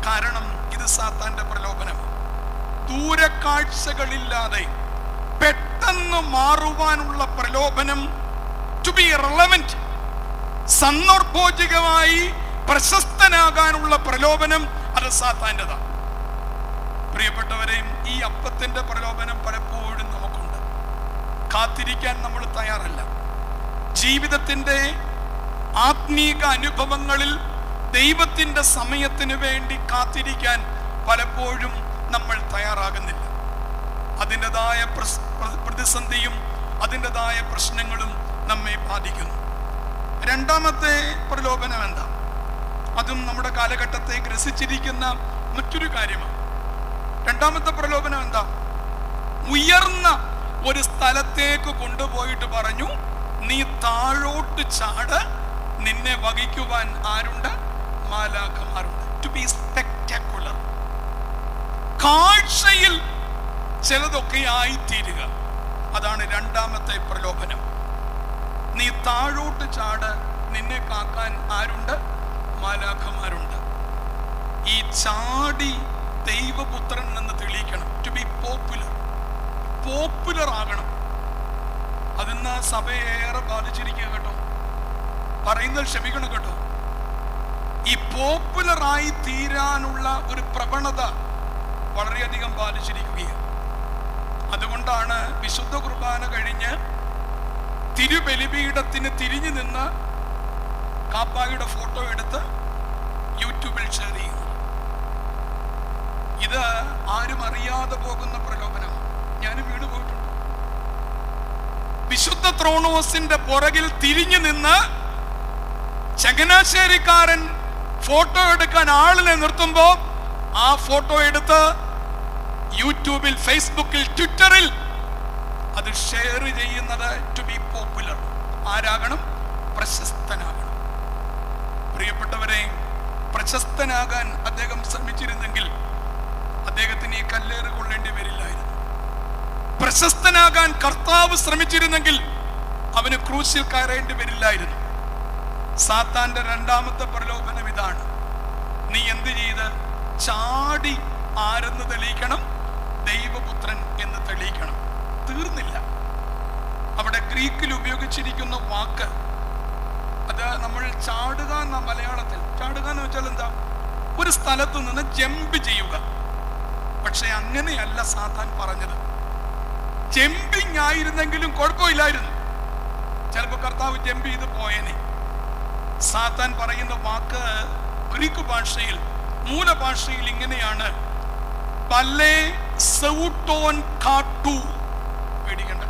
കാരണം ഇത് സാത്താന്റെ പ്രലോഭനമാണ്. ദൂരക്കാഴ്ചകളില്ലാതെ പെട്ടെന്ന് മാറുവാനുള്ള പ്രലോഭനം, ടു ബി റെലവന്റ്, സന്ദർഭോചികമായി പ്രശസ്തനാകാനുള്ള പ്രലോഭനം, അത് സാത്താന്റെതാണ്. പ്രിയപ്പെട്ടവരെയും ഈ അപ്പത്തിന്റെ പ്രലോഭനം പലപ്പോഴും നമുക്കുണ്ട്. കാത്തിരിക്കാൻ നമ്മൾ തയ്യാറല്ല. ജീവിതത്തിന്റെ ആത്മീക അനുഭവങ്ങളിൽ ദൈവത്തിന്റെ സമയത്തിന് വേണ്ടി കാത്തിരിക്കാൻ പലപ്പോഴും നമ്മൾ തയ്യാറാകുന്നില്ല. അതിൻ്റെതായ പ്രതിസന്ധിയും അതിൻ്റെതായ പ്രശ്നങ്ങളും നമ്മെ ബാധിക്കുന്നു. രണ്ടാമത്തെ പ്രലോഭനം എന്താ? അതും നമ്മുടെ കാലഘട്ടത്തെ ഗ്രസിച്ചിരിക്കുന്ന മറ്റൊരു കാര്യമാണ്. രണ്ടാമത്തെ പ്രലോഭനം എന്താ? ഉയർന്ന ഒരു സ്ഥലത്തേക്ക് കൊണ്ടുപോയിട്ട് പറഞ്ഞു, നീ താഴോട്ട് ചാട്, നിന്നെ വഹിക്കുവാൻ ആരുണ്ട്? മാലാഖമാരുണ്ട്. ടു ബി സ്പെക്ടാക്കുലർ, കാഴ്ചയിൽ ചിലതൊക്കെ ആയിത്തീരുക, അതാണ് രണ്ടാമത്തെ പ്രലോഭനം. നീ താഴോട്ട് ചാട്, നിന്നെ കാക്കാൻ ആരുണ്ട്? മാലാഖമാരുണ്ട്. ഈ ചാടി ദൈവപുത്രൻ എന്ന് തെളിയിക്കണം. ടു ബി പോപ്പുലർ ആകണം. അതിന്ന് സഭയെ ഏറെ ബാധിച്ചിരിക്കുക കേട്ടോ. പറയുന്നത് ക്ഷമിക്കണം കേട്ടോ. ഈ പോപ്പുലറായി തീരാനുള്ള ഒരു പ്രവണത വളരെയധികം ബാധിച്ചിരിക്കുകയാണ്. അതുകൊണ്ടാണ് വിശുദ്ധ കുർബാന കഴിഞ്ഞ് തിരുബലിപീഠത്തിന് തിരിഞ്ഞു നിന്ന് കാപ്പായുടെ ഫോട്ടോ എടുത്ത് യൂട്യൂബിൽ ഷെയർ ചെയ്യുന്നത്. ഇത് ആരും അറിയാതെ പോകുന്ന പ്രലോഭനമാണ്. ഞാനും വീണ് പോയിട്ടുണ്ട്. വിശുദ്ധ ത്രോണോസിന്റെ പുറകിൽ തിരിഞ്ഞു നിന്ന് ചങ്ങനാശ്ശേരിക്കാരൻ ഫോട്ടോ എടുക്കാൻ ആളിനെ നിർത്തുമ്പോ ആ ഫോട്ടോ എടുത്ത് യൂട്യൂബിൽ, ഫേസ്ബുക്കിൽ, ട്വിറ്ററിൽ അത് ഷെയർ ചെയ്യുന്നത്. To be popular. ആരാകണം? പ്രശസ്തനാകണം. പ്രിയപ്പെട്ടവരെ, പ്രശസ്തനാകാൻ അദ്ദേഹം ശ്രമിച്ചിരുന്നെങ്കിൽ അദ്ദേഹത്തിന് ഈ കല്ലേറ് കൊള്ളേണ്ടി വരില്ലായിരുന്നു. പ്രശസ്തനാകാൻ കർത്താവ് ശ്രമിച്ചിരുന്നെങ്കിൽ അവന് ക്രൂശിൽ കയറേണ്ടി വരില്ലായിരുന്നു. സാത്താന്റെ രണ്ടാമത്തെ പ്രലോഭനം ഇതാണ്. നീ എന്ത് ചെയ്ത്? ചാടി ആരെന്ന് തെളിയിക്കണം? ദൈവപുത്രൻ എന്ന് തെളിയിക്കണം. തീർന്നില്ല. അവിടെ ഗ്രീക്കിൽ ഉപയോഗിച്ചിരിക്കുന്ന വാക്ക്, അത് നമ്മൾ ചാടുക എന്ന മലയാളത്തിൽ, ചാടുക എന്ന് വെച്ചാൽ എന്താ? ഒരു സ്ഥലത്ത് നിന്ന് ജമ്പ് ചെയ്യുക. പക്ഷെ അങ്ങനെയല്ല സാത്താൻ പറഞ്ഞത്. ജമ്പിങ് ആയിരുന്നെങ്കിലും കുഴപ്പമില്ലായിരുന്നു, ചിലപ്പോൾ കർത്താവ് ജമ്പ് ചെയ്ത് പോയേനെ. സാത്താൻ പറയുന്ന വാക്ക് ഗ്രീക്ക് ഭാഷയിൽ, മൂലഭാഷയിൽ ഇങ്ങനെയാണ്: പല്ലേ സൗട്ടോൻ കാട്ടു. പേടിക്കണ്ട,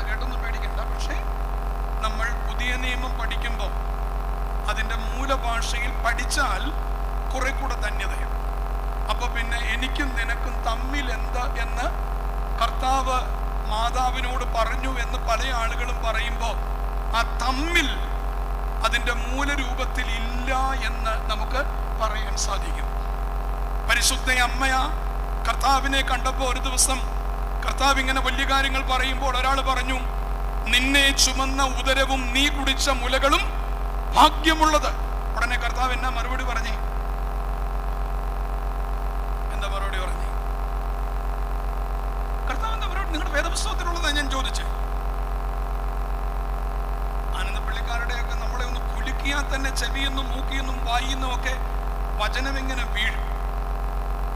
കേട്ടൊന്നും പേടിക്കണ്ട. പക്ഷേ നമ്മൾ പുതിയ പുതിയ നിയമം പഠിക്കുമ്പോൾ അതിൻ്റെ മൂലഭാഷയിൽ പഠിച്ചാൽ കുറെ കൂടെ ധന്യതയാണ്. അപ്പൊ പിന്നെ എനിക്കും നിനക്കും തമ്മിൽ എന്ത് എന്ന് കർത്താവ് മാതാവിനോട് പറഞ്ഞു എന്ന് പല ആളുകളും പറയുമ്പോൾ ആ തമ്മിൽ അതിൻ്റെ മൂലരൂപത്തിൽ ഇല്ല എന്ന് നമുക്ക് പറയാൻ സാധിക്കും. പരിശുദ്ധ അമ്മയാ കർത്താവിനെ കണ്ടപ്പോൾ ഒരു ദിവസം കർത്താവ് ഇങ്ങനെ വലിയ കാര്യങ്ങൾ പറയുമ്പോൾ ഒരാൾ പറഞ്ഞു, നിന്നെ ചുമന്ന ഉദരവും നീ കുടിച്ച മുലകളും ഭാഗ്യമുള്ളത്. ഉടനെ കർത്താവ് എന്നാ മറുപടി പറഞ്ഞേ? എന്താ മറുപടി പറഞ്ഞേ? കർത്താവ് എന്താ മറുപടി? നിങ്ങളുടെ വേദപുസ്തകത്തിലുള്ളതാണ് ഞാൻ ചോദിച്ചത്. ആനന്ദപ്പള്ളിക്കാരുടെയൊക്കെ നമ്മളെ ഒന്ന് കുലുക്കിയാൽ തന്നെ ചെവിയെന്നും മൂക്കിയെന്നും വായിന്നും ഒക്കെ വചനം എങ്ങനെ വീഴും.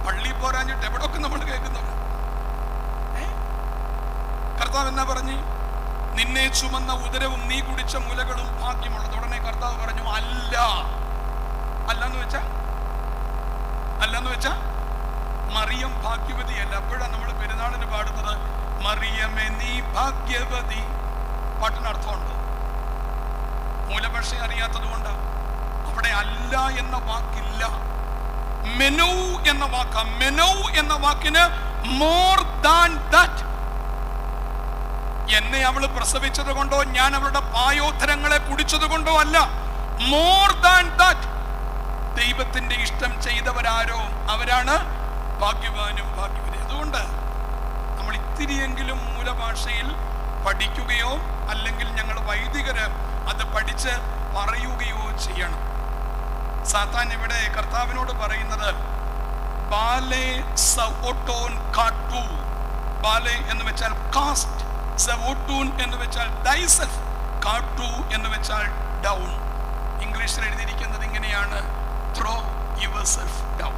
പള്ളി പോരാഞ്ഞിട്ട് എവിടെയൊക്കെ നമ്മൾ കേൾക്കുന്നവർ. കർത്താവ് എന്നാ പറഞ്ഞു? നിന്നെ ചുമന്ന ഉദരവും നീ കുടിച്ച മുലകളും ഭാഗ്യമുള്ളത്. ഉടനെ കർത്താവ് പറഞ്ഞു, അല്ല. അല്ലെന്ന് വെച്ചാ മറിയം ഭാഗ്യവതിയല്ല. അപ്പോഴാണ് നമ്മൾ പെരുന്നാളിന് പാടുന്നത്, മറിയമേ നീ ഭാഗ്യവതി. പാട്ടിനർത്ഥമുണ്ടോ? മൂലഭാഷ അറിയാത്തത് കൊണ്ടാണ്. അവിടെ അല്ല എന്ന വാക്കില്ല, മെനൗ എന്ന വാക്ക. മെനൗ എന്ന വാക്കിന് മോർ ദാൻ ദാറ്റ്. എന്നെ അവള് പ്രസവിച്ചത് കൊണ്ടോ ഞാൻ അവളുടെ പായോധരങ്ങളെ കുടിച്ചത് കൊണ്ടോ അല്ല, മോർ ദാൻ ദാറ്റ്. ദൈവത്തിന്റെ ഇഷ്ടം ചെയ്തവരാരോ അവരാണ് ഭാഗ്യവാനും ഭാഗ്യവതി. അതുകൊണ്ട് നമ്മൾ ഇത്തിരിയെങ്കിലും മൂലഭാഷയിൽ പഠിക്കുകയോ അല്ലെങ്കിൽ ഞങ്ങൾ വൈദികര് അത് പഠിച്ച് പറയുകയോ ചെയ്യണം. സാത്താൻ ഇവിടെ കർത്താവിനോട് പറയുന്നത് ബാലെ സവോട്ടോൻ കാട്ടു. ബാലെ എന്ന് വെച്ചാൽ കാസ്റ്റ്, സവോട്ടൂൻ എന്ന് വെച്ചാൽ ഡൈസെൽഫ്, കാട്ടു എന്ന് വെച്ചാൽ ഡൗൺ. ഇംഗ്ലീഷിൽ എഴുതിയിരിക്കുന്നത് ഇങ്ങനെയാണ്, ത്രോ യുവർസെൽഫ് ഡൗൺ.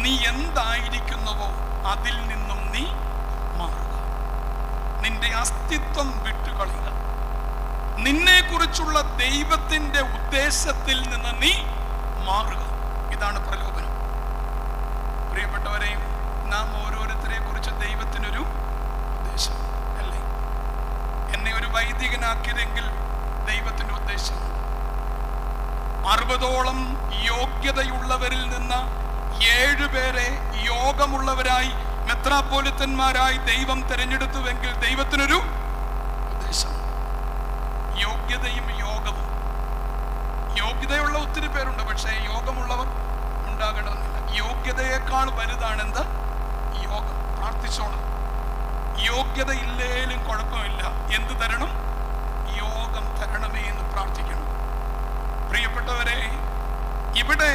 നീ എന്തായിരിക്കുന്നുവോ അതിൽ നിന്നും നീ മാറുക. നിന്റെ അസ്തിത്വം വിട്ടുകളയുക. നിന്നെ കുറിച്ചുള്ള ദൈവത്തിന്റെ ഉദ്ദേശത്തിൽ നിന്ന് നീ മാറുക. ഇതാണ് പ്രലോഭനം. പ്രിയപ്പെട്ടവരെ, നാം ഓരോരുത്തരെ കുറിച്ച് ദൈവത്തിനൊരു ഉദ്ദേശം അല്ലേ? എന്നെ ഒരു വൈദികനാക്കിയതെങ്കിൽ ദൈവത്തിന്റെ ഉദ്ദേശം. 60ഓളം യോഗ്യതയുള്ളവരിൽ നിന്ന് 7 പേരെ യോഗമുള്ളവരായി മെത്രാപ്പോലിത്തന്മാരായി ദൈവം തിരഞ്ഞെടുത്തുവെങ്കിൽ ദൈവത്തിനൊരു ഉദ്ദേശം. യോഗ്യതയും യോഗവും. യോഗ്യതയുള്ള ഒത്തിരി പേരുണ്ട്, പക്ഷേ യോഗമുള്ളവർ ഉണ്ടാകണമെന്നില്ല. യോഗ്യതയേക്കാൾ വലുതാണെന്ത്? യോഗം. പ്രാർത്ഥിച്ചോണം. യോഗ്യത ഇല്ലേലും കുഴപ്പമില്ല, എന്ത് തരണം? യോഗം തരണമേ എന്ന് പ്രാർത്ഥിക്കണം. പ്രിയപ്പെട്ടവരെ, ഇവിടെ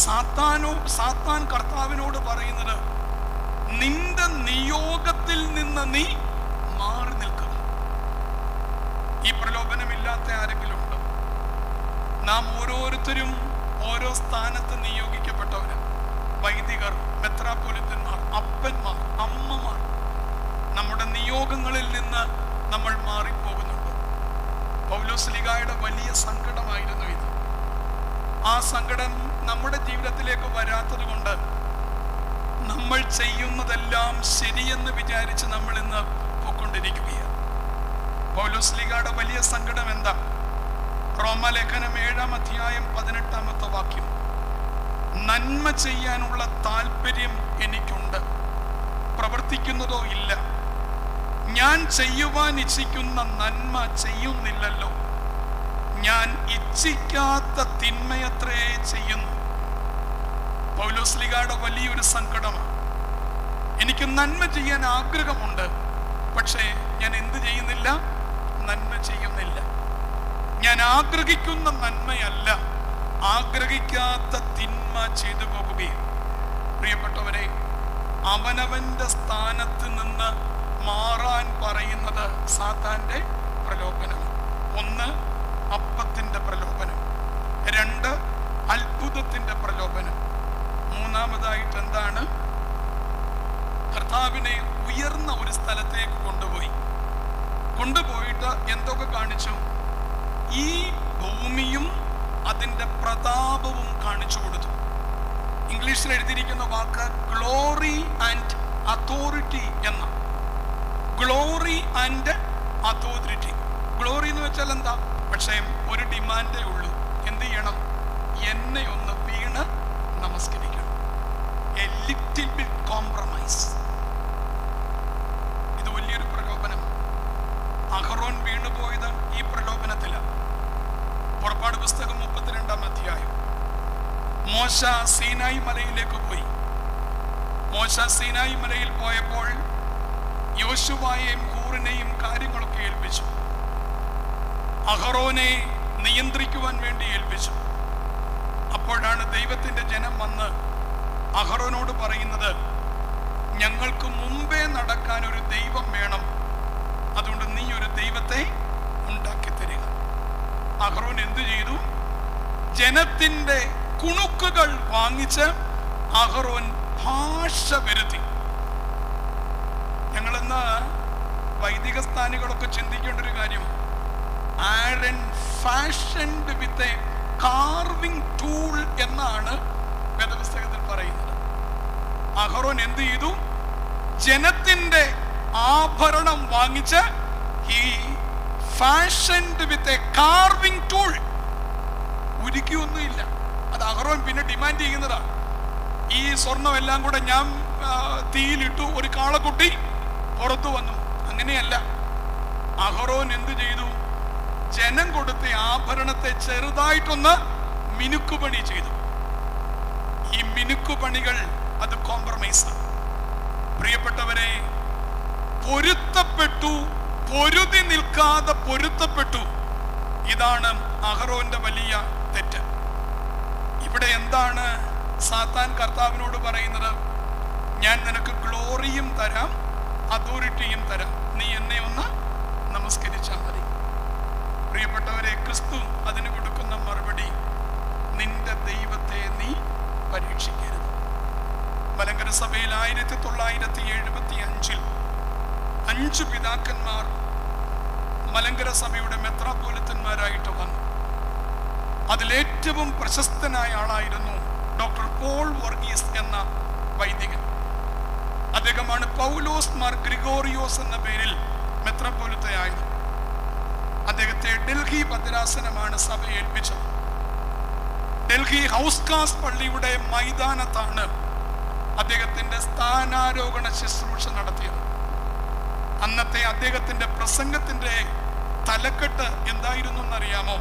സാത്താൻ കർത്താവിനോട് പറയുന്നത്, നിന്റെ നിയോഗത്തിൽ നിന്ന് നീ മാറി നിൽക്കുക. ഈ പ്രലോഭനമില്ലാത്ത ആരെങ്കിലും ഉണ്ടോ? നാം ഓരോരുത്തരും ഓരോ സ്ഥാനത്ത് നിയോഗിക്കപ്പെട്ടവര്. വൈദികർ, മെത്രാപ്പൊലിത്തന്മാർ, അപ്പന്മാർ, അമ്മമാർ. നമ്മുടെ നിയോഗങ്ങളിൽ നിന്ന് നമ്മൾ മാറിപ്പോകുന്നുണ്ട്. പൗലോസ്ലീഹായുടെ വലിയ സങ്കടമായിരുന്നു ഇത്. ആ സങ്കടം നമ്മുടെ ജീവിതത്തിലേക്ക് വരാത്തത് കൊണ്ട് നമ്മൾ ചെയ്യുന്നതെല്ലാം ശരിയെന്ന് വിചാരിച്ച് നമ്മൾ ഇന്ന് പോയിക്കൊണ്ടിരിക്കുകയാണ്. പൗലോസ്ലീഹായുടെ വലിയ സങ്കടം എന്താ? റോമാലേഖനം 7-ാം അധ്യായം 18-ാമത്തെ വാക്യം, നന്മ ചെയ്യാനുള്ള താല്പര്യം എനിക്കുണ്ട്, പ്രവർത്തിക്കുന്നതോ ഇല്ല. ഞാൻ ചെയ്യുവാൻ ഇച്ഛിക്കുന്ന നന്മ ചെയ്യുന്നില്ലല്ലോ, ഞാൻ ഇച്ഛിക്കാത്ത തിന്മയത്രേ ചെയ്യുന്നു. പൗലോസ്ലീഹായുടെ വലിയൊരു സങ്കടമാണ്. എനിക്ക് നന്മ ചെയ്യാൻ ആഗ്രഹമുണ്ട്, പക്ഷേ ഞാൻ എന്ത് ചെയ്യുന്നില്ല? നന്മ ചെയ്യുന്നില്ല. ഞാൻ ആഗ്രഹിക്കുന്ന നന്മയല്ല, ആഗ്രഹിക്കാത്ത തിന്മ ചെയ്തു പോകുകയും. പ്രിയപ്പെട്ടവരെ, അവനവന്റെ സ്ഥാനത്ത് നിന്ന് മാറാൻ പറയുന്നത് സാത്താന്റെ പ്രലോഭനം. 1 അപ്പത്തിന്റെ പ്രലോഭനം, 2 അത്ഭുതത്തിന്റെ പ്രലോഭനം, 3-ാമതായിട്ട് എന്താണ്? കർത്താവിനെ ഉയർന്ന ഒരു സ്ഥലത്തേക്ക് കൊണ്ടുപോയിട്ട് എന്തൊക്കെ കാണിച്ചു? ഈ ഭൂമിയും അതിൻ്റെ പ്രതാപവും കാണിച്ചു കൊടുത്തു. ഇംഗ്ലീഷിൽ എഴുതിയിരിക്കുന്ന വാക്ക് ഗ്ലോറി ആൻഡ് അതോറിറ്റി എന്ന. Glory and authority. ഗ്ലോറി എന്ന് വെച്ചാൽ എന്താ? പക്ഷേ ഒരു ഡിമാൻഡേ ഉള്ളൂ. എന്ത് ചെയ്യണം? എന്നെ ഒന്ന് വീണ് നമസ്കരിക്കണം. A little bit compromise. ഇത് വലിയൊരു പ്രലോഭനമാണ്. അഹറോൻ വീണുപോയത് ഈ പ്രലോഭനത്തിലാണ്. പുറപ്പാട് പുസ്തകം 32-ാം അധ്യായം. മോശ സീനായി മലയിലേക്ക് പോയി. മോശ സീനായി മലയിൽ പോയപ്പോൾ യോശുവയെയും ഹൂറിനെയും കാര്യങ്ങളൊക്കെ ഏൽപ്പിച്ചു. അഹറോനെ നിയന്ത്രിക്കുവാൻ വേണ്ടി ഏൽപ്പിച്ചു. അപ്പോഴാണ് ദൈവത്തിന്റെ ജനം വന്ന് അഹറോനോട് പറയുന്നത്, ഞങ്ങൾക്ക് മുമ്പേ നടക്കാൻ ഒരു ദൈവം വേണം, അതുകൊണ്ട് നീ ഒരു ദൈവത്തെ ഉണ്ടാക്കി തരിക. അഹറോൻ എന്തു ചെയ്തു? ജനത്തിന്റെ കുണുക്കുകൾ വാങ്ങിച്ച് അഹറോൻ ഭാഷ വരുത്തി. ഞങ്ങളെന്ന് വൈദിക സ്ഥാനികളൊക്കെ ചിന്തിക്കേണ്ട ഒരു കാര്യം, Aaron fashioned with a carving tool എന്നാണ് വേദപുസ്തകത്തിൽ പറയുന്നത്. അഹറോൻ എന്ത് ചെയ്തു? ജനത്തിന്റെ ആഭരണം വാങ്ങിച്ച് ഈ fashioned with a carving tool. ഉരുക്കിയൊന്നുമില്ല. അത് അഹറോൻ പിന്നെ ഡിമാൻഡ് ചെയ്യുന്നതാണ്. ഈ സ്വർണം എല്ലാം കൂടെ ഞാൻ തീയിലിട്ടു, ഒരു കാളക്കുട്ടി പുറത്തു വന്നു. അങ്ങനെയല്ല. അഹറോൻ എന്ത് ചെയ്തു? ജനം കൊടുത്ത ആഭരണത്തെ ചെറുതായിട്ടൊന്ന് മിനുക്കുപണി ചെയ്തു. ഈ മിനുക്കുപണികൾ അത് കോംപ്രമൈസാണ്. പ്രിയപ്പെട്ടവരെ, പൊരുത്തപ്പെട്ടു, പൊരുതി നിൽക്കാതെ പൊരുത്തപ്പെട്ടു. ഇതാണ് അഹറോന്റെ വലിയ തെറ്റ്. ഇവിടെ എന്താണ് സാത്താൻ കർത്താവിനോട് പറയുന്നത്? ഞാൻ നിനക്ക് ഗ്ലോറിയും തരാം, അതോറിറ്റിയും തരാം, നീ എന്നെ ഒന്ന് നമസ്കരിച്ചാൽ മതി. പ്രിയപ്പെട്ടവരെ, ക്രിസ്തു അതിന് കൊടുക്കുന്ന മറുപടി, നിന്റെ ദൈവത്തെ നീ പരീക്ഷിക്കരുത്. മലങ്കര സഭയിൽ 1975 5 പിതാക്കന്മാർ മലങ്കര സഭയുടെ മെത്രാപ്പോലിത്തന്മാരായിട്ട് വന്നു. അതിലേറ്റവും പ്രശസ്തനായ ആളായിരുന്നു ഡോക്ടർ പോൾ വർഗീസ് എന്ന വൈദികൻ. അദ്ദേഹമാണ് പൗലോസ് മാർ ഗ്രിഗോറിയോസ് എന്ന പേരിൽ മെത്രാപ്പോലിത്തയായത്. അദ്ദേഹത്തെ ഡൽഹി ഭദ്രാസനമാണ് സഭ ഏൽപ്പിച്ചത്. ഡൽഹി ഹൗസ്കാസ് പള്ളിയുടെ മൈതാനത്താണ് അദ്ദേഹത്തിന്റെ സ്ഥാനാരോഹണ ശുശ്രൂഷ നടത്തിയത്. അന്നത്തെ അദ്ദേഹത്തിന്റെ പ്രസംഗത്തിന്റെ തലക്കെട്ട് എന്തായിരുന്നു എന്നറിയാമോ?